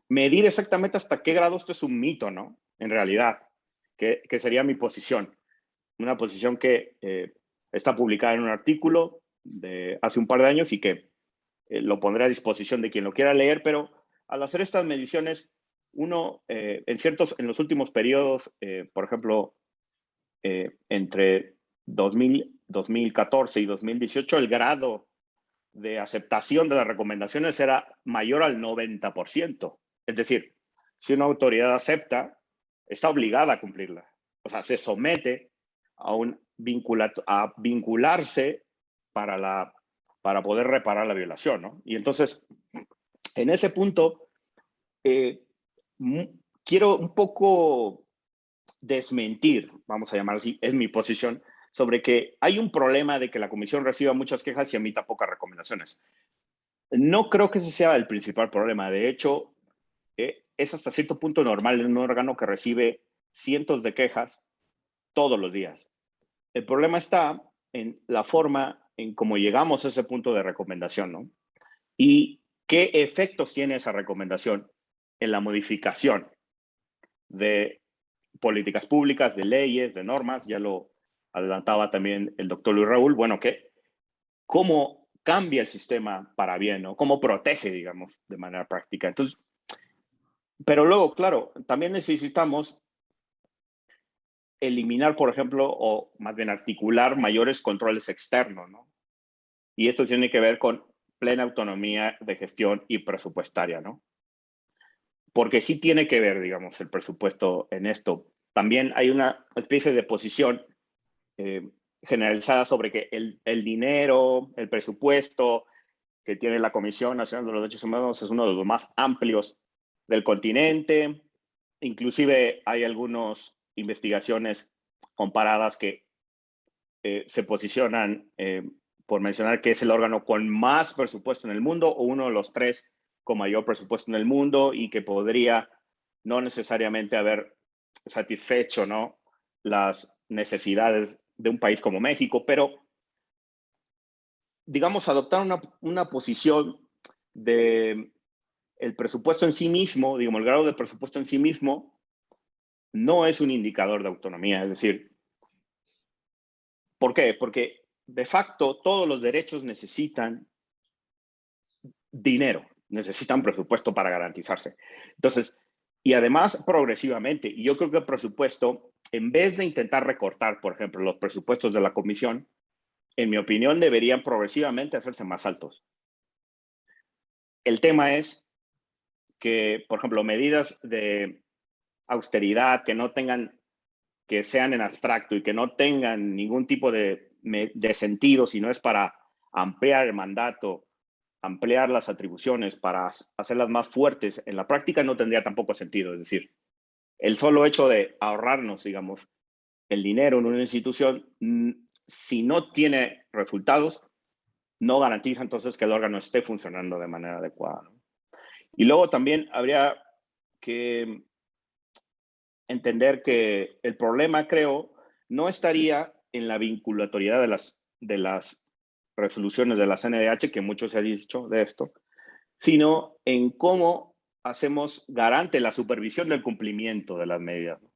medir exactamente hasta qué grado esto es un mito, ¿no? En realidad, que sería mi posición. Una posición que está publicada en un artículo de hace un par de años y que lo pondré a disposición de quien lo quiera leer, pero al hacer estas mediciones, uno en los últimos periodos, por ejemplo, entre 2014 y 2018, el grado de aceptación de las recomendaciones era mayor al 90%. Es decir, si una autoridad acepta, está obligada a cumplirla. O sea, se somete a vincularse para poder reparar la violación, ¿no? Y entonces, en ese punto, quiero un poco desmentir, vamos a llamar así, es mi posición, sobre que hay un problema de que la comisión reciba muchas quejas y emita pocas recomendaciones. No creo que ese sea el principal problema. De hecho, es hasta cierto punto normal en un órgano que recibe cientos de quejas todos los días. El problema está en la forma en cómo llegamos a ese punto de recomendación, ¿no? Y qué efectos tiene esa recomendación en la modificación de políticas públicas, de leyes, de normas. Ya lo adelantaba también el doctor Luis Raúl. Bueno, cómo cambia el sistema para bien, ¿no? Cómo protege, digamos, de manera práctica. Entonces, Pero luego, claro, también necesitamos eliminar, por ejemplo, o más bien articular mayores controles externos, ¿no? Y esto tiene que ver con plena autonomía de gestión y presupuestaria, ¿no? Porque sí tiene que ver, digamos, el presupuesto en esto. También hay una especie de posición eh, generalizada sobre que el dinero, el presupuesto que tiene la Comisión Nacional de los Derechos Humanos es uno de los más amplios del continente. Inclusive hay algunas investigaciones comparadas que se posicionan por mencionar que es el órgano con más presupuesto en el mundo o uno de los tres con mayor presupuesto en el mundo y que podría no necesariamente haber satisfecho, ¿no?, las necesidades de un país como México, pero digamos adoptar una posición de el presupuesto en sí mismo, digamos el grado de presupuesto en sí mismo no es un indicador de autonomía, es decir, ¿por qué? Porque de facto todos los derechos necesitan dinero, necesitan presupuesto para garantizarse. Entonces, y además progresivamente, y yo creo que el presupuesto, en vez de intentar recortar, por ejemplo, los presupuestos de la Comisión, en mi opinión, deberían progresivamente hacerse más altos. El tema es que, por ejemplo, medidas de austeridad que no tengan, que sean en abstracto y que no tengan ningún tipo de sentido, si no es para ampliar el mandato, ampliar las atribuciones, para hacerlas más fuertes, en la práctica no tendría tampoco sentido. Es decir, el solo hecho de ahorrarnos, digamos, el dinero en una institución, si no tiene resultados, no garantiza entonces que el órgano esté funcionando de manera adecuada, ¿no? Y luego también habría que entender que el problema, creo, no estaría en la vinculatoriedad de las resoluciones de la CNDH, que mucho se ha dicho de esto, sino en cómo hacemos garante la supervisión del cumplimiento de las medidas, ¿no?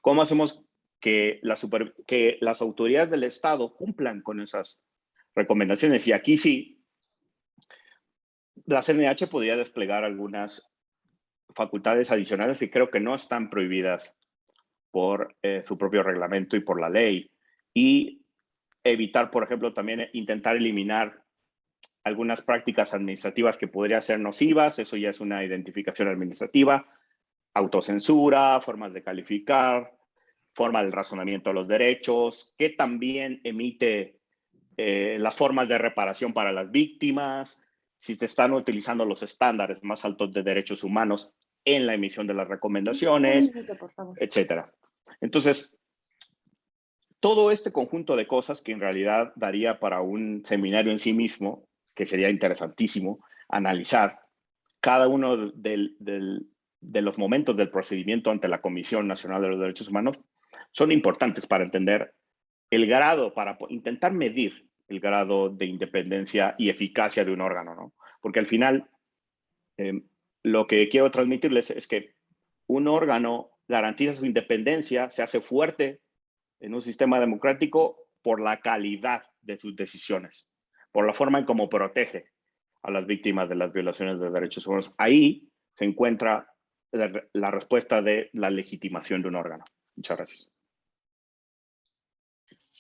¿Cómo hacemos que las autoridades del Estado cumplan con esas recomendaciones? Y aquí sí, la CNDH podría desplegar algunas facultades adicionales que creo que no están prohibidas por su propio reglamento y por la ley. Y evitar, por ejemplo, también intentar eliminar algunas prácticas administrativas que podrían ser nocivas. Eso ya es una identificación administrativa. Autocensura, formas de calificar, forma del razonamiento de los derechos, que también emite las formas de reparación para las víctimas, si se están utilizando los estándares más altos de derechos humanos en la emisión de las Un recomendaciones, minuto, por favor. etcétera. Entonces, todo este conjunto de cosas que en realidad daría para un seminario en sí mismo, que sería interesantísimo analizar cada uno de los momentos del procedimiento ante la Comisión Nacional de los Derechos Humanos, son importantes para entender el grado, para intentar medir el grado de independencia y eficacia de un órgano, ¿no? Porque al final, eh, lo que quiero transmitirles es que un órgano garantiza su independencia, se hace fuerte en un sistema democrático por la calidad de sus decisiones, por la forma en cómo protege a las víctimas de las violaciones de derechos humanos. Ahí se encuentra la respuesta de la legitimación de un órgano. Muchas gracias.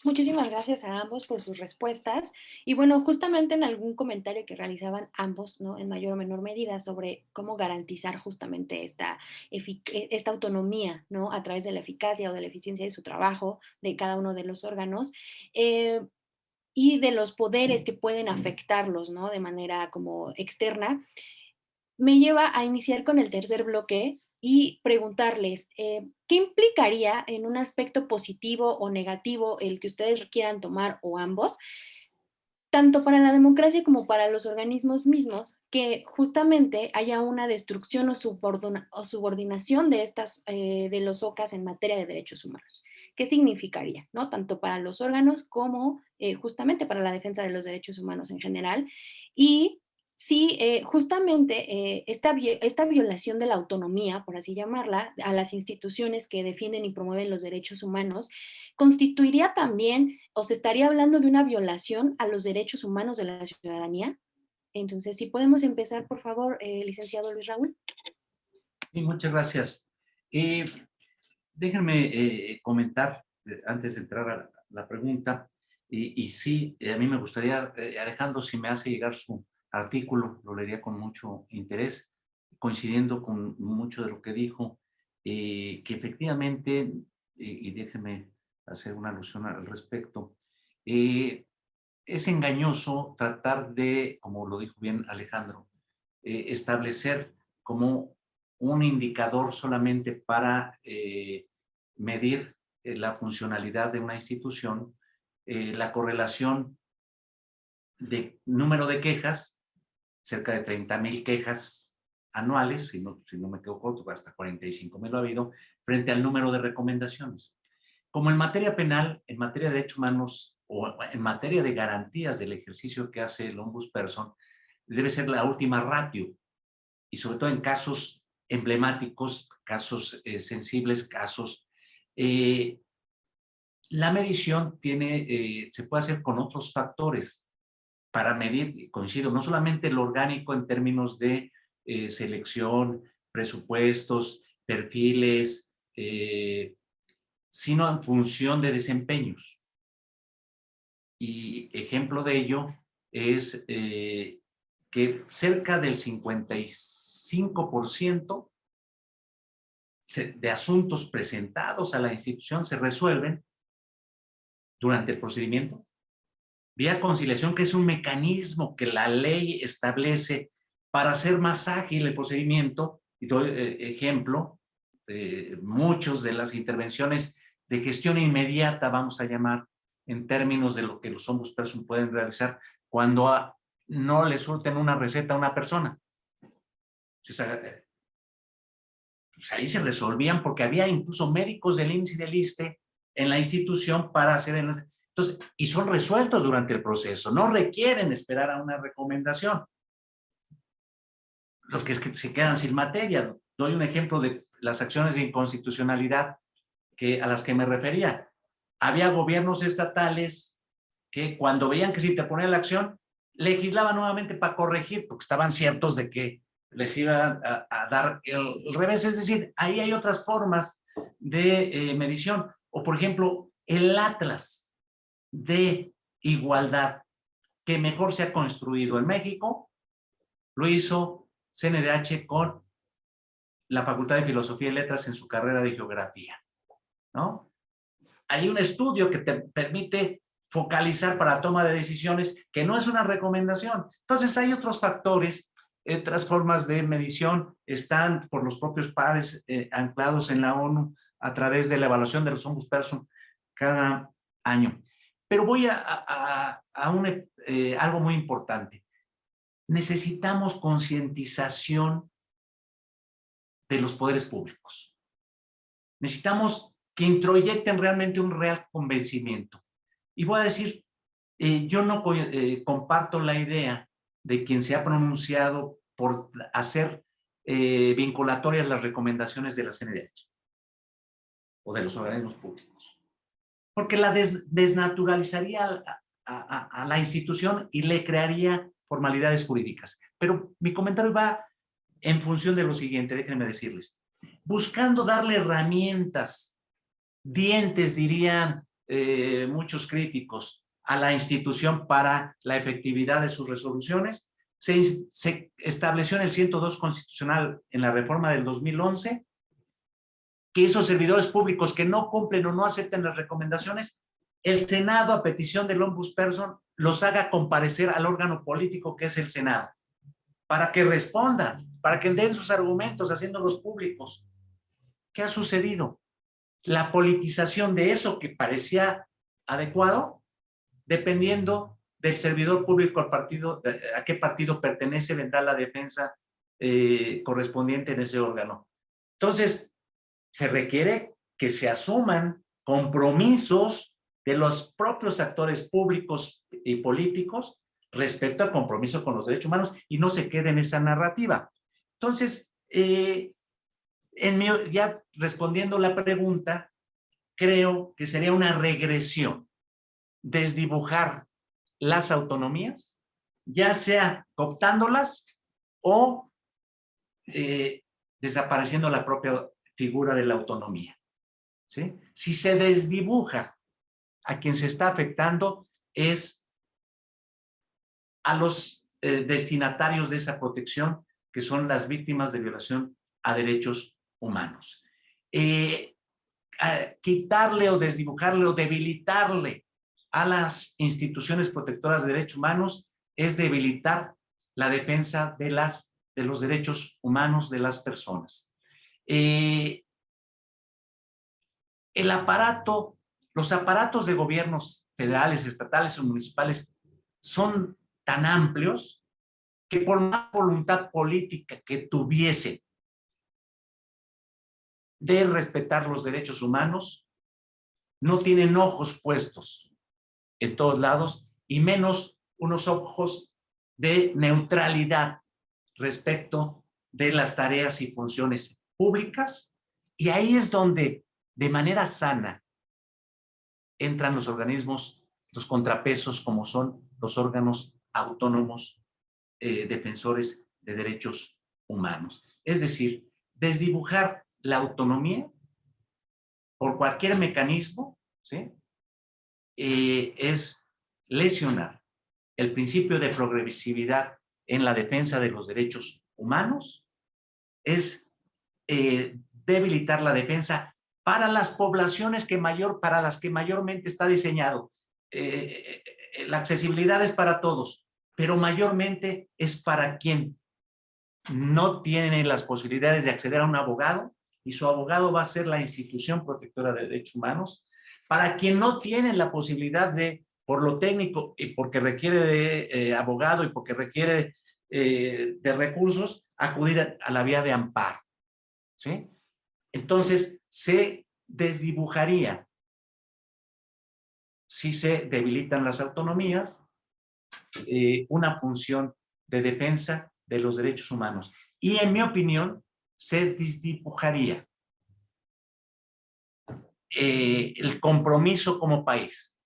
Muchísimas gracias a ambos por sus respuestas. Y bueno, justamente en algún comentario que realizaban ambos, ¿no? En mayor o menor medida sobre cómo garantizar justamente esta autonomía, ¿no? A través de la eficacia o de la eficiencia de su trabajo de cada uno de los órganos. eh, y de los poderes que pueden afectarlos, ¿no? De manera como externa, me lleva a iniciar con el tercer bloque y preguntarles, ¿qué implicaría en un aspecto positivo o negativo el que ustedes quieran tomar o ambos, tanto para la democracia como para los organismos mismos, que justamente haya una destrucción o subordinación de de los OCAS en materia de derechos humanos? ¿Qué significaría, no? Tanto para los órganos como justamente para la defensa de los derechos humanos en general. Y sí, justamente esta violación de la autonomía, por así llamarla, a las instituciones que defienden y promueven los derechos humanos, constituiría también o se estaría hablando de una violación a los derechos humanos de la ciudadanía. Entonces, si podemos empezar, por favor, licenciado Luis Raúl. Sí, muchas gracias. Eh, Déjenme comentar, antes de entrar a la pregunta, y sí, a mí me gustaría, Alejandro, si me hace llegar su artículo, lo leería con mucho interés, coincidiendo con mucho de lo que dijo, que efectivamente, y déjenme hacer una alusión al respecto, es engañoso tratar de, como lo dijo bien Alejandro, establecer como un indicador solamente para medir la funcionalidad de una institución, la correlación de número de quejas, cerca de 30,000 quejas anuales, si no me equivoco, hasta 45,000 lo ha habido, frente al número de recomendaciones. Como en materia penal, en materia de derechos humanos o en materia de garantías del ejercicio que hace el ombudsperson, debe ser la última ratio, y sobre todo en casos emblemáticos, casos sensibles, casos... la medición se puede hacer con otros factores para medir, coincido, no solamente lo orgánico en términos de selección, presupuestos, perfiles, sino en función de desempeños. Y ejemplo de ello es que cerca del 55% de asuntos presentados a la institución se resuelven durante el procedimiento vía conciliación, que es un mecanismo que la ley establece para hacer más ágil el procedimiento. Y doy ejemplo, muchas de las intervenciones de gestión inmediata, vamos a llamar, en términos de lo que los ombudsperson pueden realizar cuando no le surten una receta a una persona. Pues ahí se resolvían porque había incluso médicos del IMSS y del ISSSTE en la institución para hacer... Entonces, y son resueltos durante el proceso, no requieren esperar a una recomendación. Los que se quedan sin materia. Doy un ejemplo de las acciones de inconstitucionalidad a las que me refería. Había gobiernos estatales que cuando veían que se interponía la acción, legislaban nuevamente para corregir, porque estaban ciertos de que les iba a dar el revés. Es decir, ahí hay otras formas de medición. O, por ejemplo, el Atlas de igualdad que mejor se ha construido en México, lo hizo CNDH con la Facultad de Filosofía y Letras en su carrera de Geografía, ¿no? Hay un estudio que te permite focalizar para la toma de decisiones, que no es una recomendación. Entonces hay otros factores, otras formas de medición, están por los propios pares anclados en la ONU a través de la evaluación de los ombudsperson cada año. Pero voy a algo muy importante. Necesitamos concientización de los poderes públicos. Necesitamos que introyecten realmente un real convencimiento. Y voy a decir, yo no comparto la idea de quien se ha pronunciado por hacer vinculatorias las recomendaciones de la CNDH o de los organismos públicos, porque la desnaturalizaría a la institución y le crearía formalidades jurídicas. Pero mi comentario va en función de lo siguiente, déjenme decirles. Buscando darle herramientas, dientes, dirían muchos críticos, a la institución para la efectividad de sus resoluciones, se estableció en el 102 constitucional en la reforma del 2011 que esos servidores públicos que no cumplen o no acepten las recomendaciones, el Senado, a petición del ombudsperson, los haga comparecer al órgano político que es el Senado, para que respondan, para que den sus argumentos haciéndolos públicos. ¿Qué ha sucedido? La politización de eso que parecía adecuado, dependiendo del servidor público al partido, a qué partido pertenece, vendrá la defensa correspondiente en ese órgano. Entonces, se requiere que se asuman compromisos de los propios actores públicos y políticos respecto al compromiso con los derechos humanos y no se quede en esa narrativa. Entonces, ya respondiendo la pregunta, creo que sería una regresión desdibujar las autonomías, ya sea cooptándolas o desapareciendo la propia figura de la autonomía, ¿sí? Si se desdibuja a quien se está afectando es a los destinatarios de esa protección, que son las víctimas de violación a derechos humanos. Quitarle o desdibujarle o debilitarle a las instituciones protectoras de derechos humanos es debilitar la defensa de los derechos humanos de las personas. Los aparatos de gobiernos federales, estatales o municipales son tan amplios que por más voluntad política que tuviese de respetar los derechos humanos, no tienen ojos puestos en todos lados y menos unos ojos de neutralidad respecto de las tareas y funciones públicas. Y ahí es donde, de manera sana, entran los organismos, los contrapesos, como son los órganos autónomos defensores de derechos humanos. Es decir, desdibujar la autonomía por cualquier mecanismo, ¿sí? Es lesionar el principio de progresividad en la defensa de los derechos humanos, es debilitar la defensa para las poblaciones para las que mayormente está diseñado. La accesibilidad es para todos, pero mayormente es para quien no tiene las posibilidades de acceder a un abogado y su abogado va a ser la institución protectora de derechos humanos. Para quien no tiene la posibilidad de, por lo técnico y porque requiere de abogado y porque requiere de recursos, acudir a la vía de amparo, ¿sí? Entonces, se desdibujaría si se debilitan las autonomías una función de defensa de los derechos humanos. Y en mi opinión, se desdibujaría el compromiso como país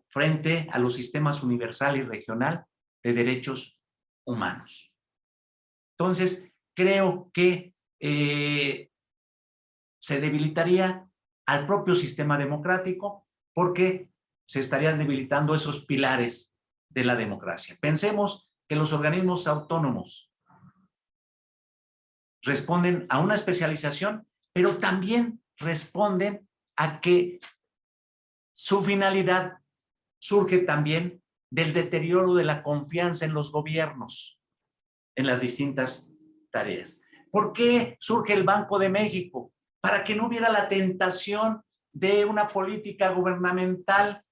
frente a los sistemas universal y regional de derechos humanos. Entonces, creo que se debilitaría al propio sistema democrático porque se estarían debilitando esos pilares de la democracia. Pensemos que los organismos autónomos responden a una especialización, pero también responden a que su finalidad surge también del deterioro de la confianza en los gobiernos, en las distintas tareas. ¿Por qué surge el Banco de México? Para que no hubiera la tentación de una política gubernamental,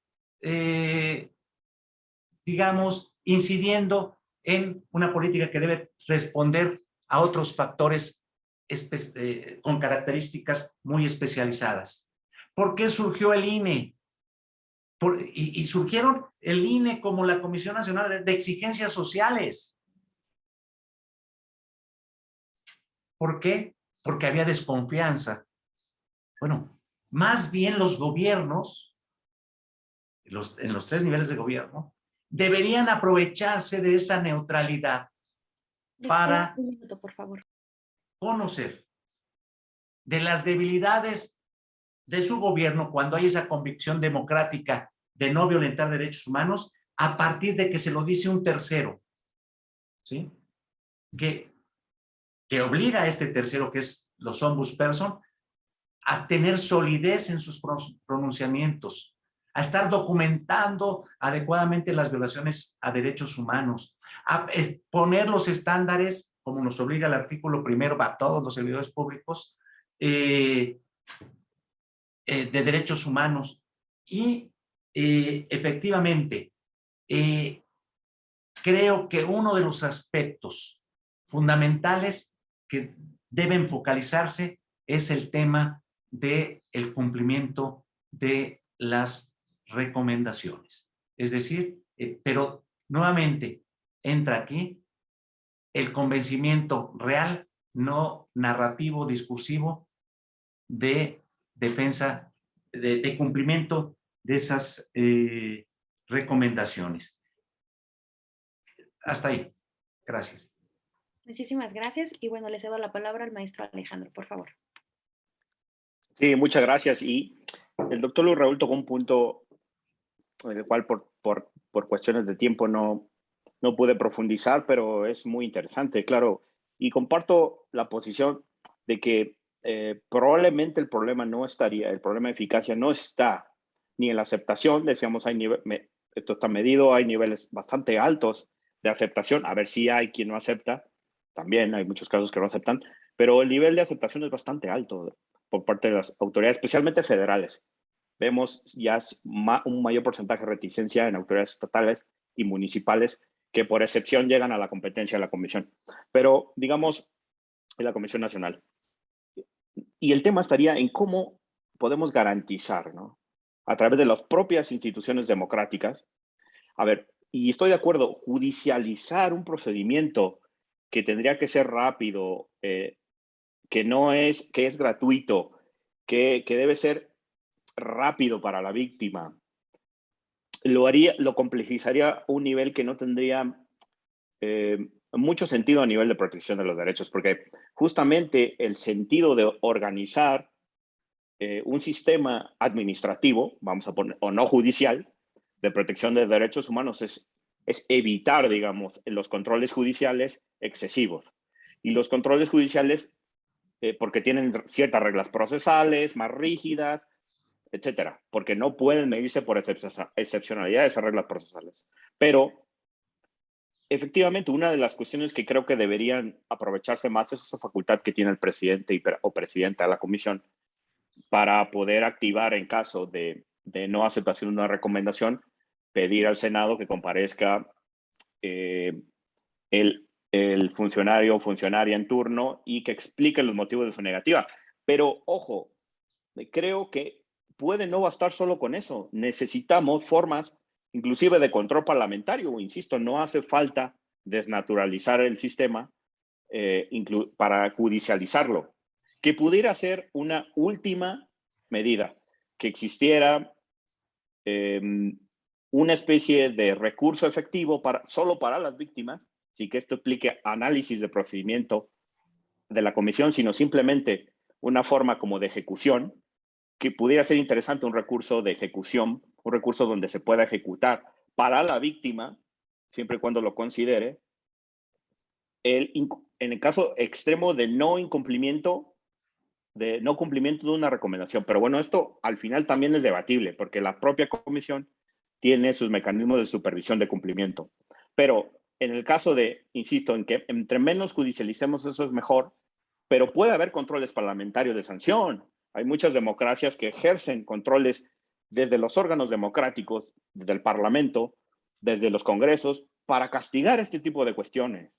digamos, incidiendo en una política que debe responder a otros factores con características muy especializadas. ¿Por qué surgió el INE? Y surgieron el INE como la Comisión Nacional de Exigencias Sociales. ¿Por qué? Porque había desconfianza. Bueno, más bien los gobiernos, en los tres niveles de gobierno, deberían aprovecharse de esa neutralidad para un minuto, por favor. Conocer de las debilidades de su gobierno cuando hay esa convicción democrática de no violentar derechos humanos a partir de que se lo dice un tercero, ¿sí? Que obliga a este tercero, que es los ombudsperson, a tener solidez en sus pronunciamientos, a estar documentando adecuadamente las violaciones a derechos humanos, a poner los estándares, como nos obliga el artículo primero a todos los servidores públicos, de derechos humanos. Y efectivamente, creo que uno de los aspectos fundamentales que deben focalizarse es el tema del cumplimiento de las recomendaciones. Es decir, pero nuevamente entra aquí el convencimiento real, no narrativo, discursivo, de defensa, de cumplimiento de esas recomendaciones. Hasta ahí. Gracias. Muchísimas gracias y bueno, le cedo la palabra al maestro Alejandro, por favor. Sí, muchas gracias. Y el doctor Luis Raúl tocó un punto en el cual por cuestiones de tiempo no pude profundizar, pero es muy interesante, claro. Y comparto la posición de que probablemente el problema de eficacia no está ni en la aceptación, decíamos, esto está medido, hay niveles bastante altos de aceptación, a ver si hay quien no acepta, también hay muchos casos que no aceptan, pero el nivel de aceptación es bastante alto por parte de las autoridades, especialmente federales. Vemos ya un mayor porcentaje de reticencia en autoridades estatales y municipales que por excepción llegan a la competencia de la Comisión. Pero, digamos, en la Comisión Nacional. Y el tema estaría en cómo podemos garantizar, ¿no? A través de las propias instituciones democráticas. A ver, y estoy de acuerdo, judicializar un procedimiento que tendría que ser rápido, que es gratuito, que debe ser rápido para la víctima, lo complejizaría a un nivel que no tendría mucho sentido a nivel de protección de los derechos, porque justamente el sentido de organizar un sistema administrativo, vamos a poner, o no judicial, de protección de derechos humanos es evitar, digamos, los controles judiciales excesivos. Y los controles judiciales, porque tienen ciertas reglas procesales más rígidas, etcétera, porque no pueden medirse por excepcionalidad de esas reglas procesales. Pero efectivamente, una de las cuestiones que creo que deberían aprovecharse más es esa facultad que tiene el presidente o presidenta de la comisión para poder activar en caso de no aceptación de una recomendación, pedir al Senado que comparezca eh, el funcionario o funcionaria en turno y que explique los motivos de su negativa. Pero, ojo, creo que puede no bastar solo con eso. Necesitamos formas, inclusive de control parlamentario. Insisto, no hace falta desnaturalizar el sistema para judicializarlo. Que pudiera ser una última medida, que existiera una especie de recurso efectivo solo para las víctimas, sin que esto implique análisis de procedimiento de la comisión, sino simplemente una forma como de ejecución, que pudiera ser interesante un recurso de ejecución, un recurso donde se pueda ejecutar para la víctima, siempre y cuando lo considere, en el caso extremo de no cumplimiento de una recomendación. Pero bueno, esto al final también es debatible, porque la propia comisión tiene sus mecanismos de supervisión de cumplimiento. Pero en el caso insisto, en que entre menos judicialicemos eso es mejor, pero puede haber controles parlamentarios de sanción. Hay muchas democracias que ejercen controles desde los órganos democráticos, desde el Parlamento, desde los congresos, para castigar este tipo de cuestiones.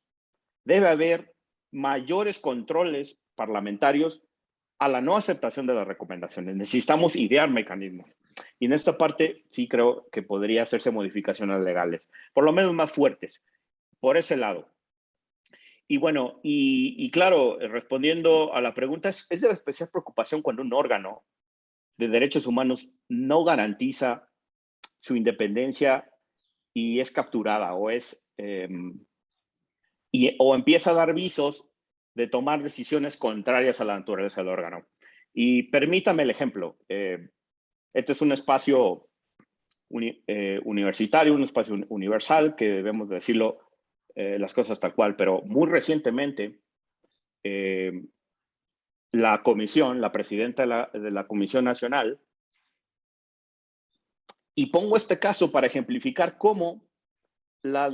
Debe haber mayores controles parlamentarios a la no aceptación de las recomendaciones. Necesitamos idear mecanismos. Y en esta parte sí creo que podría hacerse modificaciones legales, por lo menos más fuertes, por ese lado. Y bueno, y claro, respondiendo a la pregunta, es de especial preocupación cuando un órgano de derechos humanos no garantiza su independencia y es capturada o o empieza a dar visos de tomar decisiones contrarias a la naturaleza del órgano. Y permítame el ejemplo. Este es un espacio universitario, un espacio universal, que debemos decirlo las cosas tal cual, pero muy recientemente la comisión, la presidenta de la Comisión Nacional, y pongo este caso para ejemplificar cómo la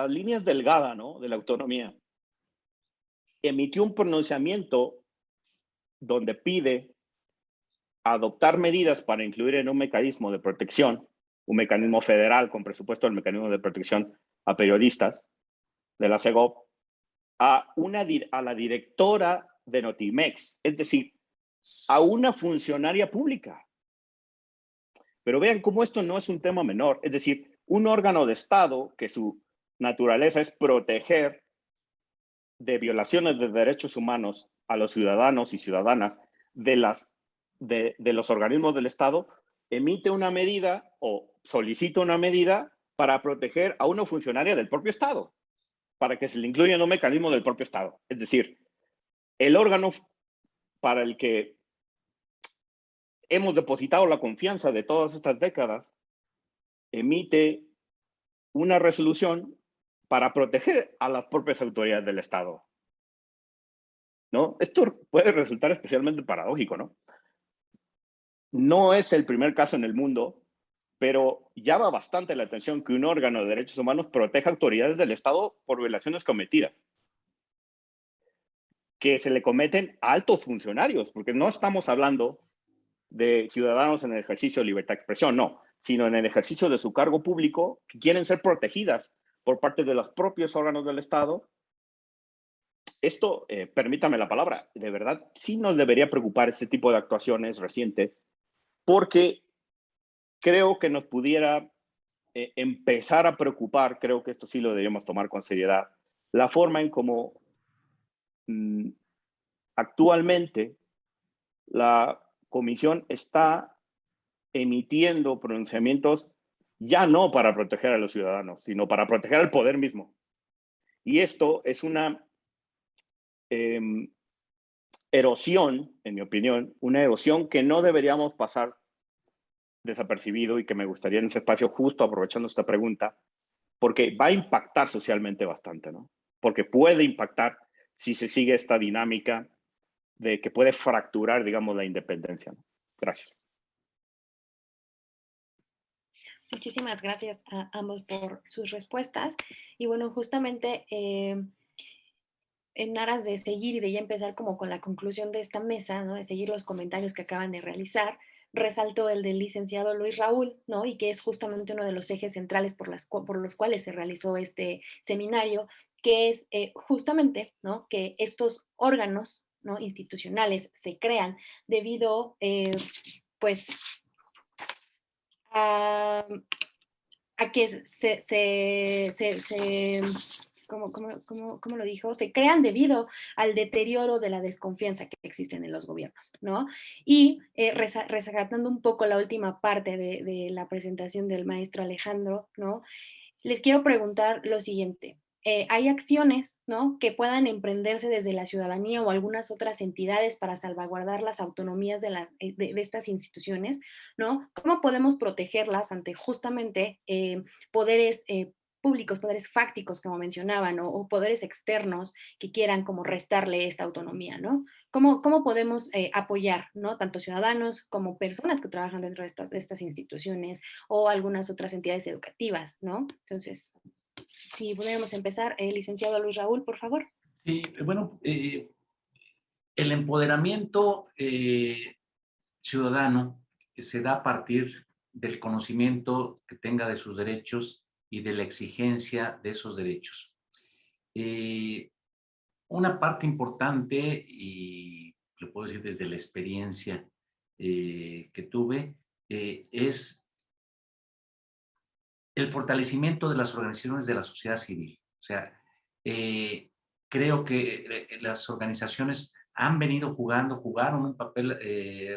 línea es delgada, ¿no?, de la autonomía, emitió un pronunciamiento donde pide adoptar medidas para incluir en un mecanismo de protección, un mecanismo federal con presupuesto del mecanismo de protección a periodistas de la CEGOP, a la directora de Notimex, es decir, a una funcionaria pública. Pero vean cómo esto no es un tema menor, es decir, un órgano de Estado que su naturaleza es proteger de violaciones de derechos humanos a los ciudadanos y ciudadanas de los organismos del Estado, emite una medida o solicita una medida para proteger a una funcionaria del propio Estado. para que se le incluya en un mecanismo del propio Estado. Es decir, el órgano para el que hemos depositado la confianza de todas estas décadas emite una resolución para proteger a las propias autoridades del Estado, ¿no? Esto puede resultar especialmente paradójico, ¿no? No es el primer caso en el mundo, pero llama bastante la atención que un órgano de derechos humanos proteja autoridades del Estado por violaciones cometidas, que se le cometen a altos funcionarios, porque no estamos hablando de ciudadanos en el ejercicio de libertad de expresión, no, sino en el ejercicio de su cargo público, que quieren ser protegidas por parte de los propios órganos del Estado. Esto, permítame la palabra, de verdad sí nos debería preocupar este tipo de actuaciones recientes, porque creo que nos pudiera empezar a preocupar, creo que esto sí lo deberíamos tomar con seriedad, la forma en cómo actualmente la Comisión está emitiendo pronunciamientos ya no para proteger a los ciudadanos, sino para proteger al poder mismo. Y esto es una erosión, en mi opinión, una erosión que no deberíamos pasar desapercibido y que me gustaría en ese espacio, justo aprovechando esta pregunta, porque va a impactar socialmente bastante, ¿no? Porque puede impactar si se sigue esta dinámica de que puede fracturar, digamos, la independencia, ¿no? Gracias. Muchísimas gracias a ambos por sus respuestas. Y bueno, justamente en aras de seguir y de ya empezar como con la conclusión de esta mesa, ¿no? De seguir los comentarios que acaban de realizar, resalto el del licenciado Luis Raúl, ¿no? Y que es justamente uno de los ejes centrales por los cuales se realizó este seminario, que es justamente, ¿no? Que estos órganos, ¿no? Institucionales se crean debido, pues, a que ¿cómo lo dijo? Se crean debido al deterioro de la desconfianza que existe en los gobiernos, ¿no? Y rescatando un poco la última parte de la presentación del maestro Alejandro, ¿no? Les quiero preguntar lo siguiente. ¿Hay acciones, ¿no? que puedan emprenderse desde la ciudadanía o algunas otras entidades para salvaguardar las autonomías de estas instituciones, ¿no? ¿Cómo podemos protegerlas ante justamente poderes públicos, poderes fácticos, como mencionaban, ¿no? o poderes externos que quieran como restarle esta autonomía, ¿no? ¿Cómo podemos apoyar, ¿no? tanto ciudadanos como personas que trabajan dentro de estas instituciones o algunas otras entidades educativas, ¿no? Entonces, si pudiéramos empezar, licenciado Luis Raúl, por favor. Sí, bueno, el empoderamiento ciudadano se da a partir del conocimiento que tenga de sus derechos y de la exigencia de esos derechos. Una parte importante, y lo puedo decir desde la experiencia que tuve, es el fortalecimiento de las organizaciones de la sociedad civil. O sea, creo que las organizaciones han venido jugaron un papel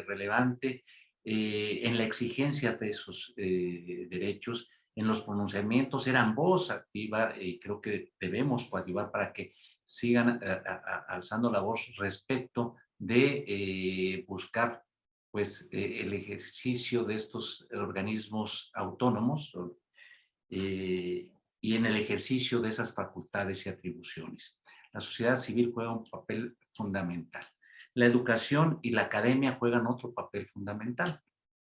relevante en la exigencia de esos derechos, en los pronunciamientos, eran voz activa y creo que debemos coadyuvar para que sigan alzando la voz respecto de buscar pues, el ejercicio de estos organismos autónomos y en el ejercicio de esas facultades y atribuciones. La sociedad civil juega un papel fundamental. La educación y la academia juegan otro papel fundamental.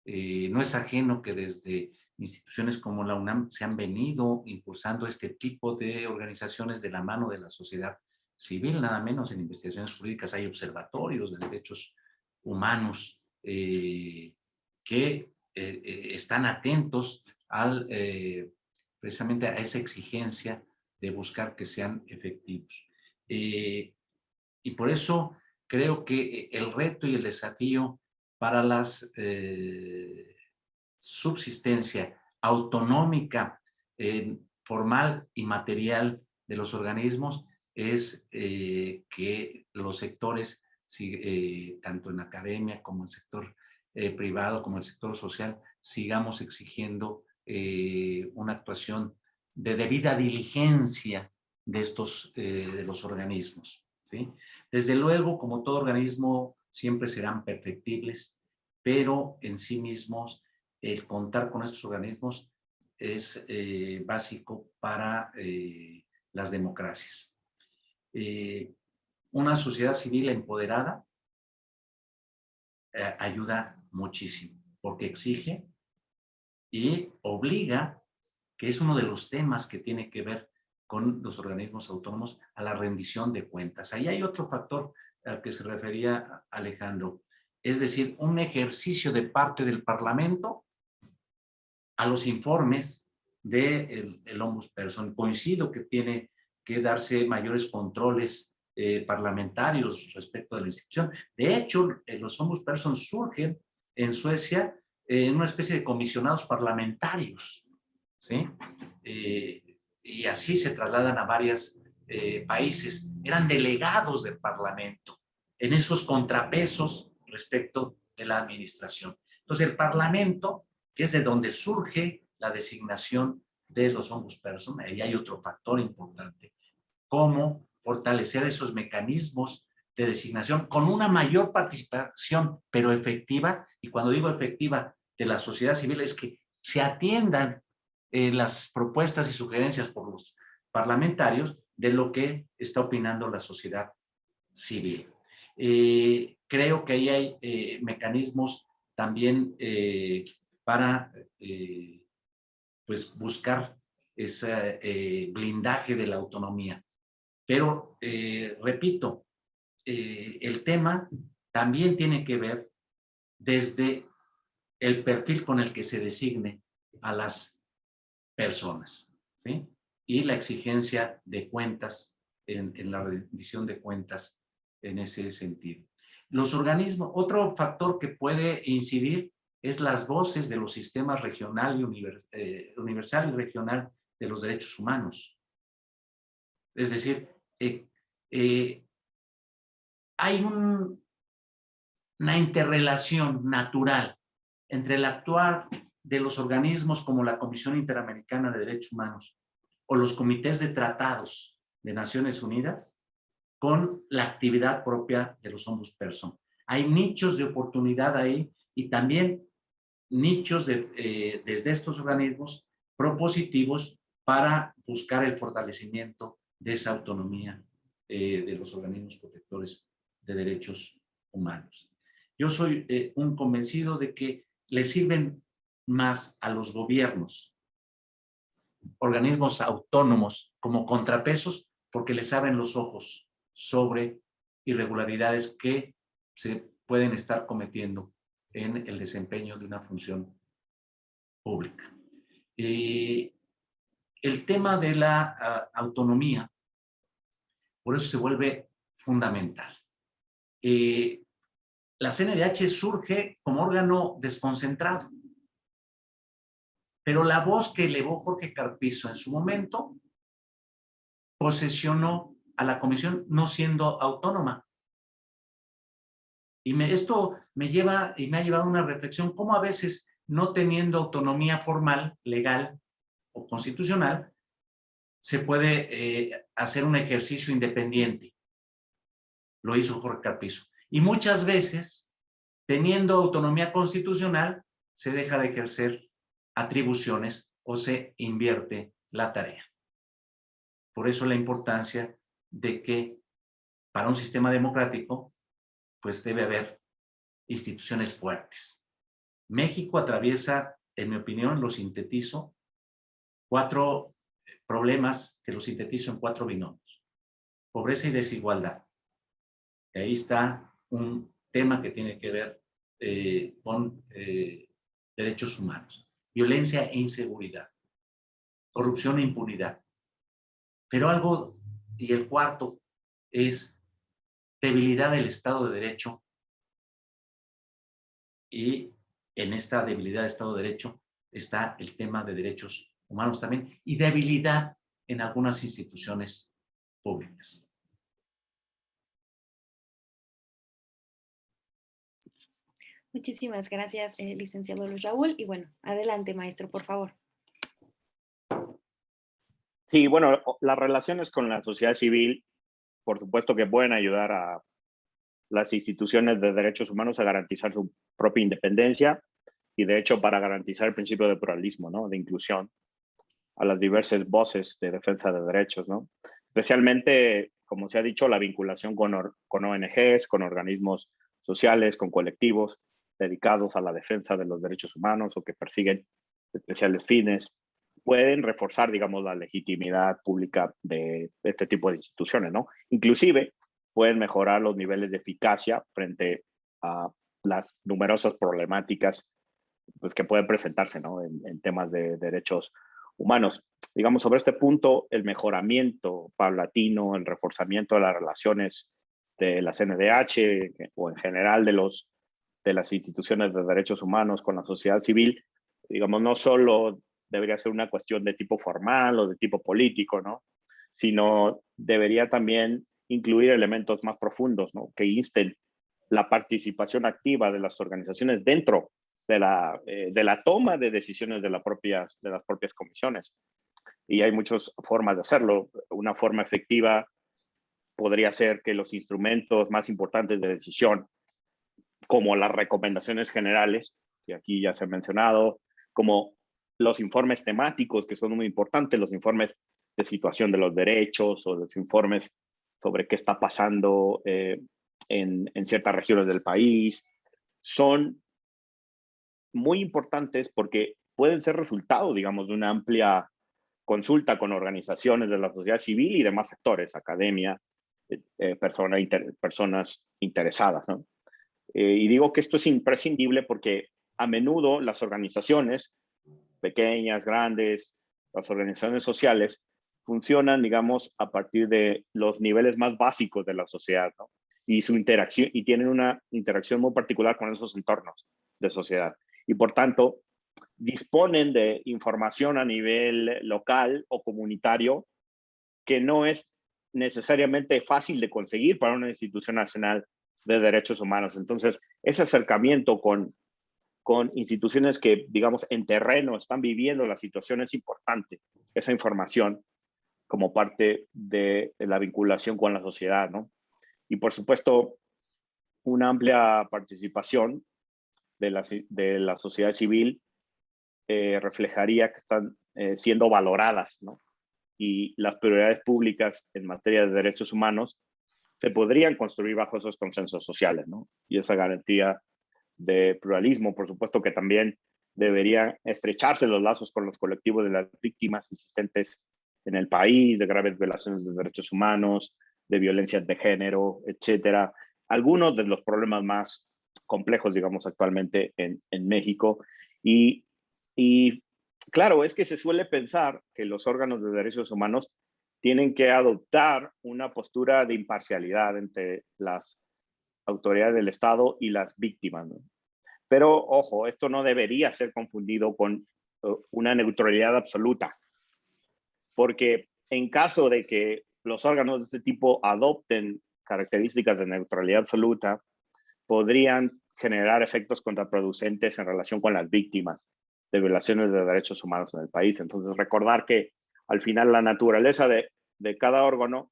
No es ajeno que desde instituciones como la UNAM se han venido impulsando este tipo de organizaciones de la mano de la sociedad civil, nada menos en investigaciones jurídicas hay observatorios de derechos humanos que están atentos al precisamente a esa exigencia de buscar que sean efectivos. Y por eso creo que el reto y el desafío para la subsistencia autonómica, formal y material de los organismos es que los sectores, tanto en academia como en el sector privado, como en el sector social, sigamos exigiendo una actuación de debida diligencia de los organismos, ¿sí? Desde luego, como todo organismo, siempre serán perfectibles, pero en sí mismos, el contar con estos organismos es básico para las democracias. Una sociedad civil empoderada ayuda muchísimo, porque exige y obliga, que es uno de los temas que tiene que ver con los organismos autónomos, a la rendición de cuentas. Ahí hay otro factor al que se refería Alejandro, es decir, un ejercicio de parte del Parlamento a los informes del Ombudsperson. Coincido que tiene que darse mayores controles parlamentarios respecto de la institución. De hecho, los Ombudsperson surgen en Suecia en una especie de comisionados parlamentarios, ¿sí? Y así se trasladan a varios países. Eran delegados del Parlamento en esos contrapesos respecto de la administración. Entonces, el Parlamento, que es de donde surge la designación de los ombudsperson, ahí hay otro factor importante, cómo fortalecer esos mecanismos de designación con una mayor participación, pero efectiva, y cuando digo efectiva, de la sociedad civil, es que se atiendan las propuestas y sugerencias por los parlamentarios de lo que está opinando la sociedad civil. Creo que ahí hay mecanismos también para pues buscar ese blindaje de la autonomía. Pero, repito, el tema también tiene que ver desde el perfil con el que se designe a las personas, ¿sí? Y la exigencia de cuentas en la rendición de cuentas en ese sentido. Los organismos, otro factor que puede incidir es las voces de los sistemas regional y universal y regional de los derechos humanos. Es decir, hay una interrelación natural entre el actuar de los organismos como la Comisión Interamericana de Derechos Humanos o los comités de tratados de Naciones Unidas con la actividad propia de los ombudsperson. Hay nichos de oportunidad ahí y también nichos desde estos organismos propositivos para buscar el fortalecimiento de esa autonomía de los organismos protectores de derechos humanos. Yo soy un convencido de que le sirven más a los gobiernos, organismos autónomos como contrapesos, porque les abren los ojos sobre irregularidades que se pueden estar cometiendo en el desempeño de una función pública. El tema de la autonomía, por eso se vuelve fundamental. La CNDH surge como órgano desconcentrado, pero la voz que elevó Jorge Carpizo en su momento posesionó a la comisión no siendo autónoma. Y esto me lleva y me ha llevado a una reflexión, cómo a veces, no teniendo autonomía formal, legal o constitucional, se puede hacer un ejercicio independiente. Lo hizo Jorge Carpizo. Y muchas veces, teniendo autonomía constitucional, se deja de ejercer atribuciones o se invierte la tarea. Por eso la importancia de que para un sistema democrático, pues debe haber instituciones fuertes. México atraviesa, en mi opinión, lo sintetizo, 4 problemas que lo sintetizo en 4 binomios. Pobreza y desigualdad. Y ahí está un tema que tiene que ver con derechos humanos. Violencia e inseguridad. Corrupción e impunidad. Pero algo, y el cuarto, es debilidad del Estado de Derecho. Y en esta debilidad del Estado de Derecho está el tema de derechos humanos también y debilidad en algunas instituciones públicas. Muchísimas gracias, licenciado Luis Raúl. Y bueno, adelante, maestro, por favor. Sí, bueno, las relaciones con la sociedad civil, por supuesto que pueden ayudar a las instituciones de derechos humanos a garantizar su propia independencia y, de hecho, para garantizar el principio de pluralismo, ¿no? De inclusión a las diversas voces de defensa de derechos, ¿no? Especialmente, como se ha dicho, la vinculación con ONGs, con organismos sociales, con colectivos dedicados a la defensa de los derechos humanos o que persiguen especiales fines, pueden reforzar, digamos, la legitimidad pública de este tipo de instituciones, ¿no? Inclusive pueden mejorar los niveles de eficacia frente a las numerosas problemáticas, pues, que pueden presentarse, ¿no? En temas de derechos humanos. Digamos, sobre este punto, el mejoramiento paulatino, el reforzamiento de las relaciones de la CNDH o en general de las instituciones de derechos humanos con la sociedad civil, digamos, no solo debería ser una cuestión de tipo formal o de tipo político, ¿no? Sino debería también incluir elementos más profundos, ¿no? Que insten la participación activa de las organizaciones dentro de la toma de decisiones de las propias comisiones. Y hay muchas formas de hacerlo. Una forma efectiva podría ser que los instrumentos más importantes de decisión, como las recomendaciones generales, que aquí ya se han mencionado, como los informes temáticos, que son muy importantes, los informes de situación de los derechos o los informes sobre qué está pasando en ciertas regiones del país, son muy importantes porque pueden ser resultado, digamos, de una amplia consulta con organizaciones de la sociedad civil y demás actores, academia, personas interesadas, ¿no? Y digo que esto es imprescindible porque a menudo las organizaciones, pequeñas, grandes, las organizaciones sociales, funcionan, digamos, a partir de los niveles más básicos de la sociedad, ¿no? Y su interacción, y tienen una interacción muy particular con esos entornos de sociedad. Y por tanto, disponen de información a nivel local o comunitario que no es necesariamente fácil de conseguir para una institución nacional de derechos humanos. Entonces, ese acercamiento con instituciones que, digamos, en terreno están viviendo la situación es importante, esa información como parte de la vinculación con la sociedad, ¿no? Y por supuesto, una amplia participación de la sociedad civil reflejaría que están siendo valoradas, ¿no? Y las prioridades públicas en materia de derechos humanos se podrían construir bajo esos consensos sociales, ¿no? Y esa garantía de pluralismo, por supuesto que también deberían estrecharse los lazos con los colectivos de las víctimas existentes en el país, de graves violaciones de derechos humanos, de violencias de género, etcétera. Algunos de los problemas más complejos, digamos, actualmente en México. Y, y claro, es que se suele pensar que los órganos de derechos humanos tienen que adoptar una postura de imparcialidad entre las autoridades del Estado y las víctimas, ¿no? Pero, ojo, esto no debería ser confundido con una neutralidad absoluta, porque en caso de que los órganos de este tipo adopten características de neutralidad absoluta, podrían generar efectos contraproducentes en relación con las víctimas de violaciones de derechos humanos en el país. Entonces, recordar que al final la naturaleza de cada órgano,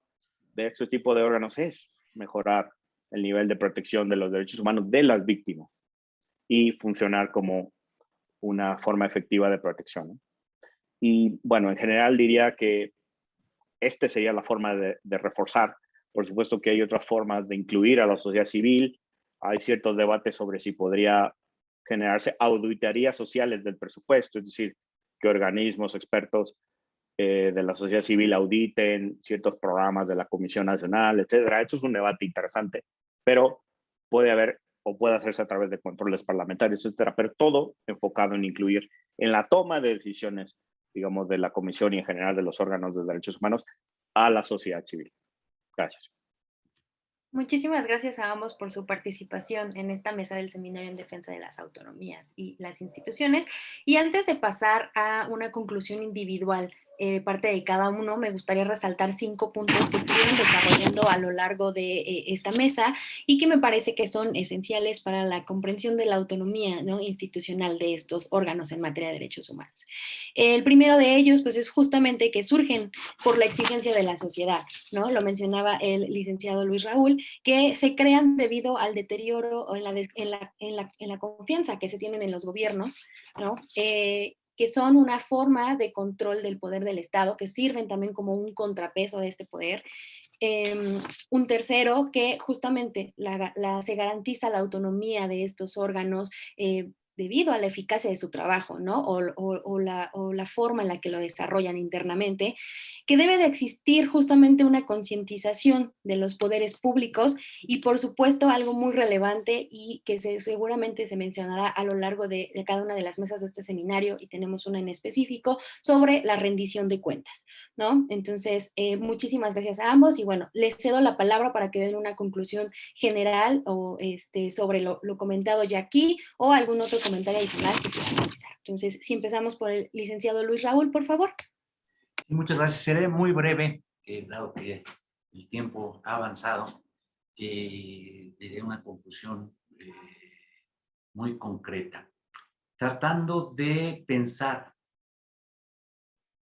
de este tipo de órganos, es mejorar el nivel de protección de los derechos humanos de las víctimas y funcionar como una forma efectiva de protección, ¿no? Y bueno, en general diría que esta sería la forma de reforzar. Por supuesto que hay otras formas de incluir a la sociedad civil. Hay ciertos debates sobre si podría generarse auditorías sociales del presupuesto, es decir, que organismos expertos de la sociedad civil auditen ciertos programas de la Comisión Nacional, etcétera. Esto es un debate interesante, pero puede haber o puede hacerse a través de controles parlamentarios, etcétera, pero todo enfocado en incluir en la toma de decisiones, digamos, de la Comisión y en general de los órganos de derechos humanos a la sociedad civil. Gracias. Muchísimas gracias a ambos por su participación en esta mesa del Seminario en Defensa de las Autonomías y las Instituciones. Y antes de pasar a una conclusión individual parte de cada uno, me gustaría resaltar 5 puntos que estuvieron desarrollando a lo largo de esta mesa y que me parece que son esenciales para la comprensión de la autonomía, ¿no?, institucional de estos órganos en materia de derechos humanos. El primero de ellos, pues, es justamente que surgen por la exigencia de la sociedad, ¿no? Lo mencionaba el licenciado Luis Raúl, que se crean debido al deterioro o en la confianza que se tienen en los gobiernos, ¿no? Que son una forma de control del poder del Estado, que sirven también como un contrapeso de este poder. Un tercero, que justamente se garantiza la autonomía de estos órganos debido a la eficacia de su trabajo, ¿no? O la forma en la que lo desarrollan internamente, que debe de existir justamente una concientización de los poderes públicos y, por supuesto, algo muy relevante y que seguramente se mencionará a lo largo de cada una de las mesas de este seminario, y tenemos una en específico, sobre la rendición de cuentas, ¿no? Entonces, muchísimas gracias a ambos y bueno, les cedo la palabra para que den una conclusión general o sobre lo comentado ya aquí o algún otro comentario adicional que quieran realizar. Entonces, si empezamos por el licenciado Luis Raúl, por favor. Muchas gracias. Seré muy breve, dado que el tiempo ha avanzado. Diré una conclusión muy concreta, tratando de pensar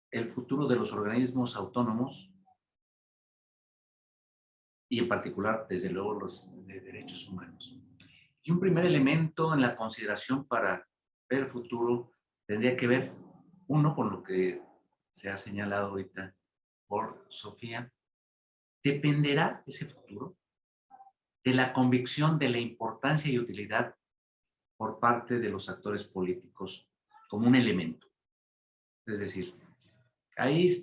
el futuro de los organismos autónomos y en particular, desde luego, los de derechos humanos. Y un primer elemento en la consideración para ver el futuro tendría que ver, uno, con lo que se ha señalado ahorita por Sofía. Dependerá ese futuro de la convicción de la importancia y utilidad por parte de los actores políticos como un elemento. Es decir, ahí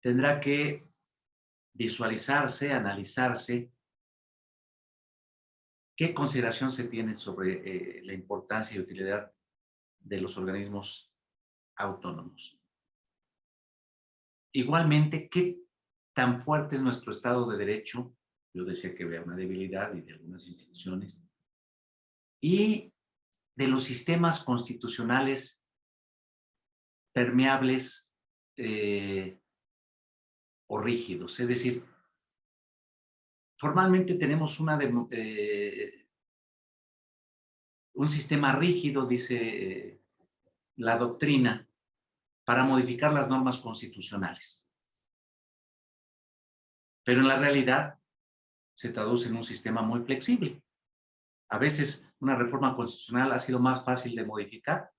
tendrá que visualizarse, analizarse qué consideración se tiene sobre la importancia y utilidad de los organismos autónomos. Igualmente, qué tan fuerte es nuestro Estado de Derecho. Yo decía que vea una debilidad y de algunas instituciones. Y de los sistemas constitucionales permeables o rígidos. Es decir, formalmente tenemos un sistema rígido, dice la doctrina, para modificar las normas constitucionales. Pero en la realidad se traduce en un sistema muy flexible. A veces una reforma constitucional ha sido más fácil de modificar,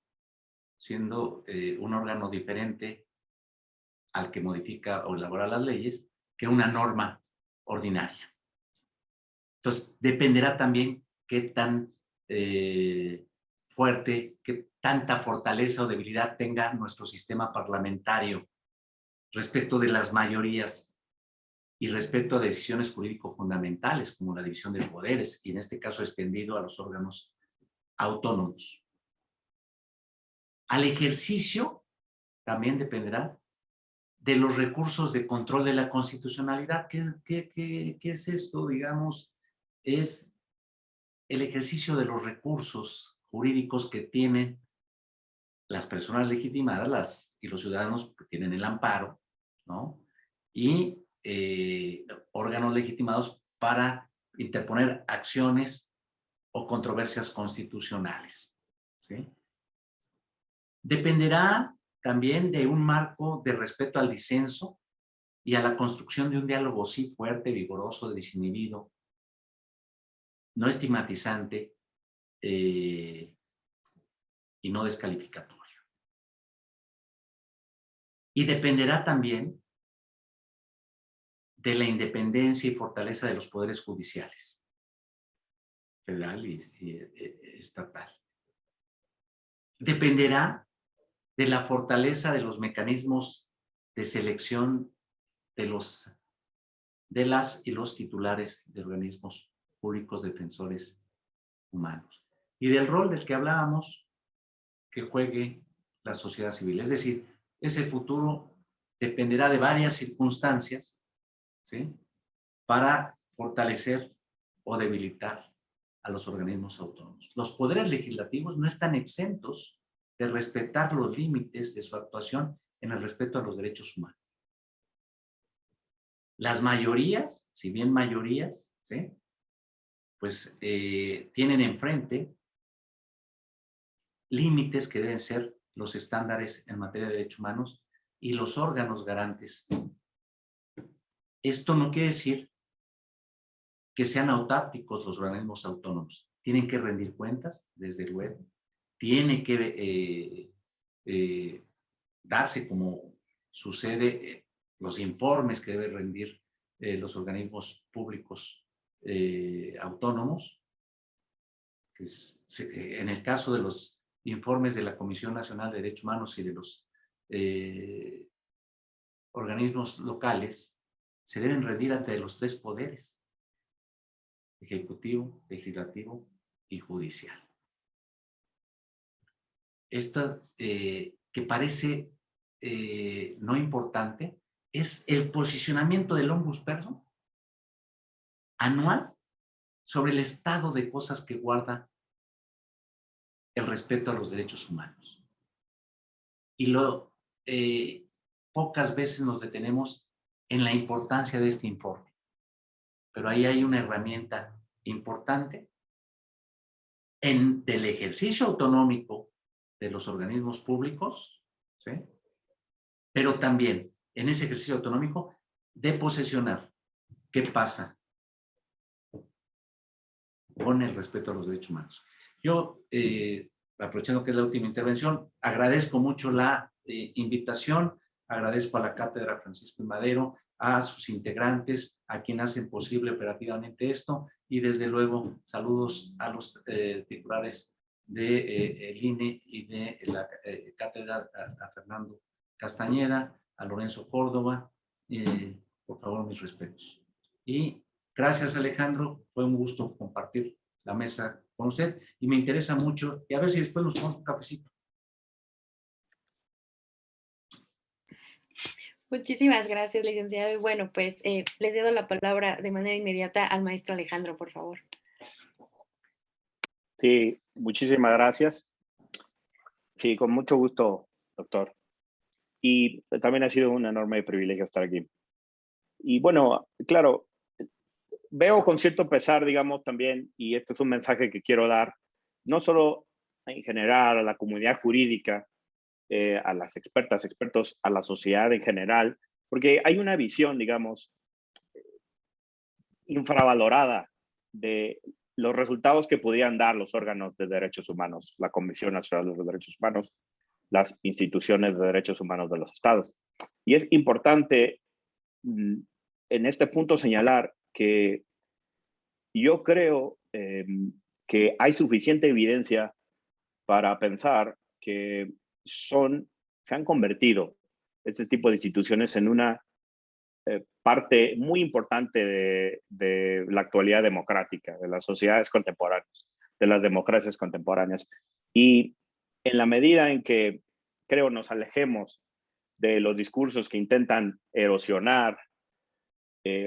siendo un órgano diferente al que modifica o elabora las leyes, que una norma ordinaria. Entonces, dependerá también qué tan fuerte, qué tanta fortaleza o debilidad tenga nuestro sistema parlamentario respecto de las mayorías y respecto a decisiones jurídico-fundamentales, como la división de poderes, y en este caso extendido a los órganos autónomos. Al ejercicio también dependerá de los recursos de control de la constitucionalidad. ¿Qué es esto? Digamos, es el ejercicio de los recursos jurídicos que tienen las personas legitimadas y los ciudadanos que tienen el amparo, ¿no? Y órganos legitimados para interponer acciones o controversias constitucionales, ¿sí? Dependerá también de un marco de respeto al disenso y a la construcción de un diálogo sí fuerte, vigoroso, desinhibido, no estigmatizante y no descalificatorio. Y dependerá también de la independencia y fortaleza de los poderes judiciales, federal y estatal. Dependerá de la fortaleza de los mecanismos de selección de las y los titulares de organismos públicos defensores humanos. Y del rol del que hablábamos, que juegue la sociedad civil. Es decir, ese futuro dependerá de varias circunstancias, ¿sí?, para fortalecer o debilitar a los organismos autónomos. Los poderes legislativos no están exentos de respetar los límites de su actuación en el respeto a los derechos humanos. Las mayorías, si bien mayorías, ¿sí?, pues tienen enfrente límites que deben ser los estándares en materia de derechos humanos y los órganos garantes. Esto no quiere decir que sean autárquicos los organismos autónomos. Tienen que rendir cuentas, desde luego. Tiene que darse, como sucede, los informes que deben rendir los organismos públicos autónomos. En el caso de los informes de la Comisión Nacional de Derechos Humanos y de los organismos locales, se deben rendir ante los tres poderes: ejecutivo, legislativo y judicial. Esta, que parece no importante, es el posicionamiento del ombudsperson anual sobre el estado de cosas que guarda el respeto a los derechos humanos. Y pocas veces nos detenemos en la importancia de este informe. Pero ahí hay una herramienta importante del ejercicio autonómico de los organismos públicos, ¿sí?, pero también en ese ejercicio autonómico de posesionar qué pasa con el respeto a los derechos humanos. Yo, aprovechando que es la última intervención, agradezco mucho la invitación, agradezco a la Cátedra Francisco I. Madero, a sus integrantes, a quienes hacen posible operativamente esto, y desde luego saludos a los titulares del INE y de la cátedra, a Fernando Castañeda, a Lorenzo Córdoba, por favor, mis respetos. Y gracias, Alejandro, fue un gusto compartir la mesa con usted y me interesa mucho, y a ver si después nos tomamos un cafecito. Muchísimas gracias, licenciado. Y bueno, pues les cedo la palabra de manera inmediata al maestro Alejandro, por favor. Sí, muchísimas gracias. Sí, con mucho gusto, doctor. Y también ha sido un enorme privilegio estar aquí. Y bueno, claro, veo con cierto pesar, digamos, también, y este es un mensaje que quiero dar, no solo en general a la comunidad jurídica, a las expertas, expertos, a la sociedad en general, porque hay una visión, digamos, infravalorada de los resultados que podrían dar los órganos de derechos humanos, la Comisión Nacional de los Derechos Humanos, las instituciones de derechos humanos de los estados. Y es importante en este punto señalar que yo creo que hay suficiente evidencia para pensar que se han convertido este tipo de instituciones en una parte muy importante de la actualidad democrática, de las sociedades contemporáneas, de las democracias contemporáneas. Y en la medida en que, creo, nos alejemos de los discursos que intentan erosionar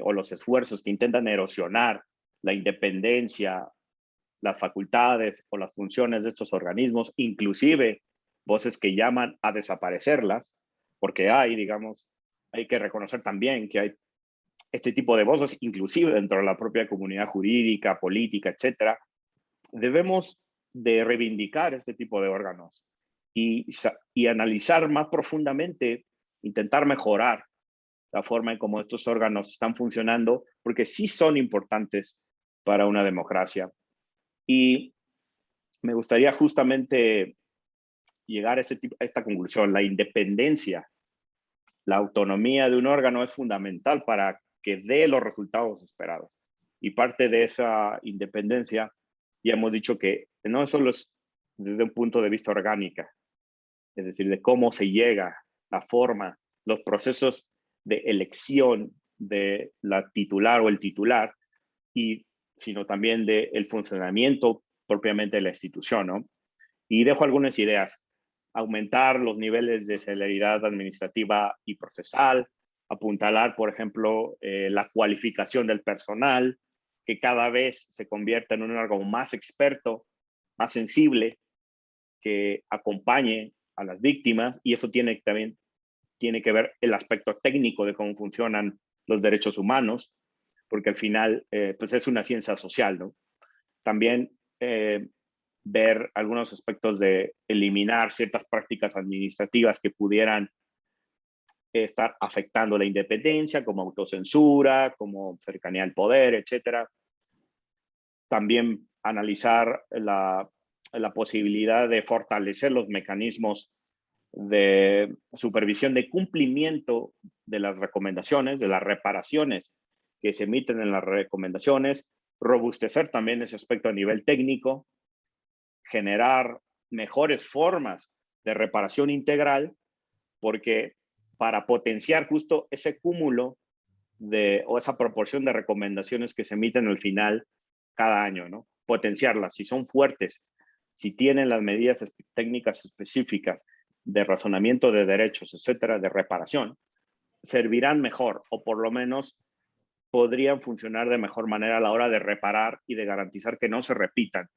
o los esfuerzos que intentan erosionar la independencia, las facultades o las funciones de estos organismos, inclusive voces que llaman a desaparecerlas, porque digamos, hay que reconocer también que hay este tipo de voces, inclusive dentro de la propia comunidad jurídica, política, etcétera. Debemos de reivindicar este tipo de órganos y analizar más profundamente, intentar mejorar la forma en cómo estos órganos están funcionando, porque sí son importantes para una democracia. Y me gustaría justamente llegar a esta conclusión. La independencia, la autonomía de un órgano es fundamental para que dé los resultados esperados. Y parte de esa independencia, ya hemos dicho que no solo es desde un punto de vista orgánica, es decir, de cómo se llega, la forma, los procesos de elección de la titular o el titular, sino también del funcionamiento propiamente de la institución, ¿no? Y dejo algunas ideas. Aumentar los niveles de celeridad administrativa y procesal, apuntalar, por ejemplo, la cualificación del personal, que cada vez se convierta en un órgano más experto, más sensible, que acompañe a las víctimas, y eso también tiene que ver el aspecto técnico de cómo funcionan los derechos humanos, porque al final pues es una ciencia social, ¿no? También ver algunos aspectos de eliminar ciertas prácticas administrativas que pudieran estar afectando la independencia, como autocensura, como cercanía al poder, etcétera. También analizar la posibilidad de fortalecer los mecanismos de supervisión de cumplimiento de las recomendaciones, de las reparaciones que se emiten en las recomendaciones, robustecer también ese aspecto a nivel técnico, generar mejores formas de reparación integral, porque para potenciar justo ese cúmulo o esa proporción de recomendaciones que se emiten al final cada año, ¿no? Potenciarlas, si son fuertes, si tienen las medidas técnicas específicas de razonamiento de derechos, etcétera, de reparación, servirán mejor, o por lo menos podrían funcionar de mejor manera a la hora de reparar y de garantizar que no se repitan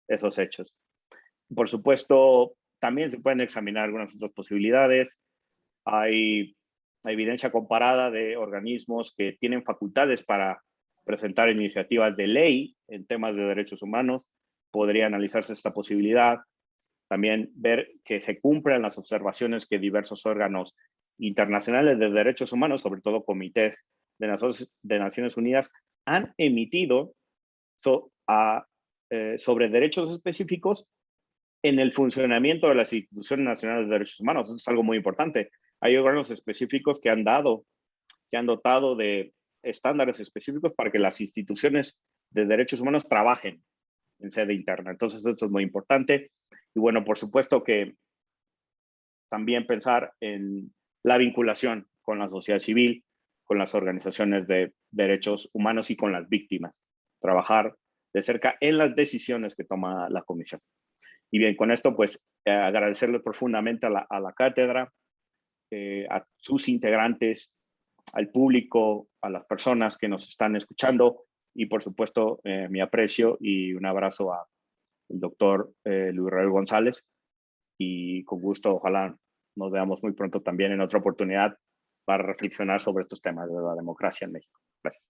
esos hechos. Por supuesto, también se pueden examinar algunas otras posibilidades. Hay evidencia comparada de organismos que tienen facultades para presentar iniciativas de ley en temas de derechos humanos. Podría analizarse esta posibilidad. También ver que se cumplan las observaciones que diversos órganos internacionales de derechos humanos, sobre todo comités de Naciones Unidas, han emitido sobre derechos específicos en el funcionamiento de las instituciones nacionales de derechos humanos. Eso es algo muy importante. Hay órganos específicos que han dotado de estándares específicos para que las instituciones de derechos humanos trabajen en sede interna. Entonces, esto es muy importante. Y bueno, por supuesto que también pensar en la vinculación con la sociedad civil, con las organizaciones de derechos humanos y con las víctimas. Trabajar de cerca en las decisiones que toma la comisión. Y bien, con esto, pues, agradecerle profundamente a la cátedra, a sus integrantes, al público, a las personas que nos están escuchando, y por supuesto, mi aprecio y un abrazo al doctor Luis Raúl González, y con gusto, ojalá nos veamos muy pronto también en otra oportunidad para reflexionar sobre estos temas de la democracia en México. Gracias.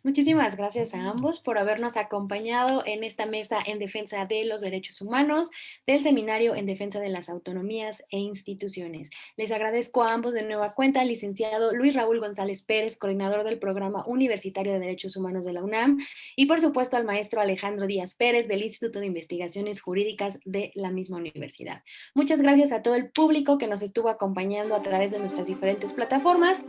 Muchísimas gracias a ambos por habernos acompañado en esta mesa en defensa de los derechos humanos del Seminario en Defensa de las Autonomías e Instituciones. Les agradezco a ambos de nueva cuenta al licenciado Luis Raúl González Pérez, coordinador del Programa Universitario de Derechos Humanos de la UNAM, y por supuesto al maestro Alejandro Díaz Pérez del Instituto de Investigaciones Jurídicas de la misma universidad. Muchas gracias a todo el público que nos estuvo acompañando a través de nuestras diferentes plataformas.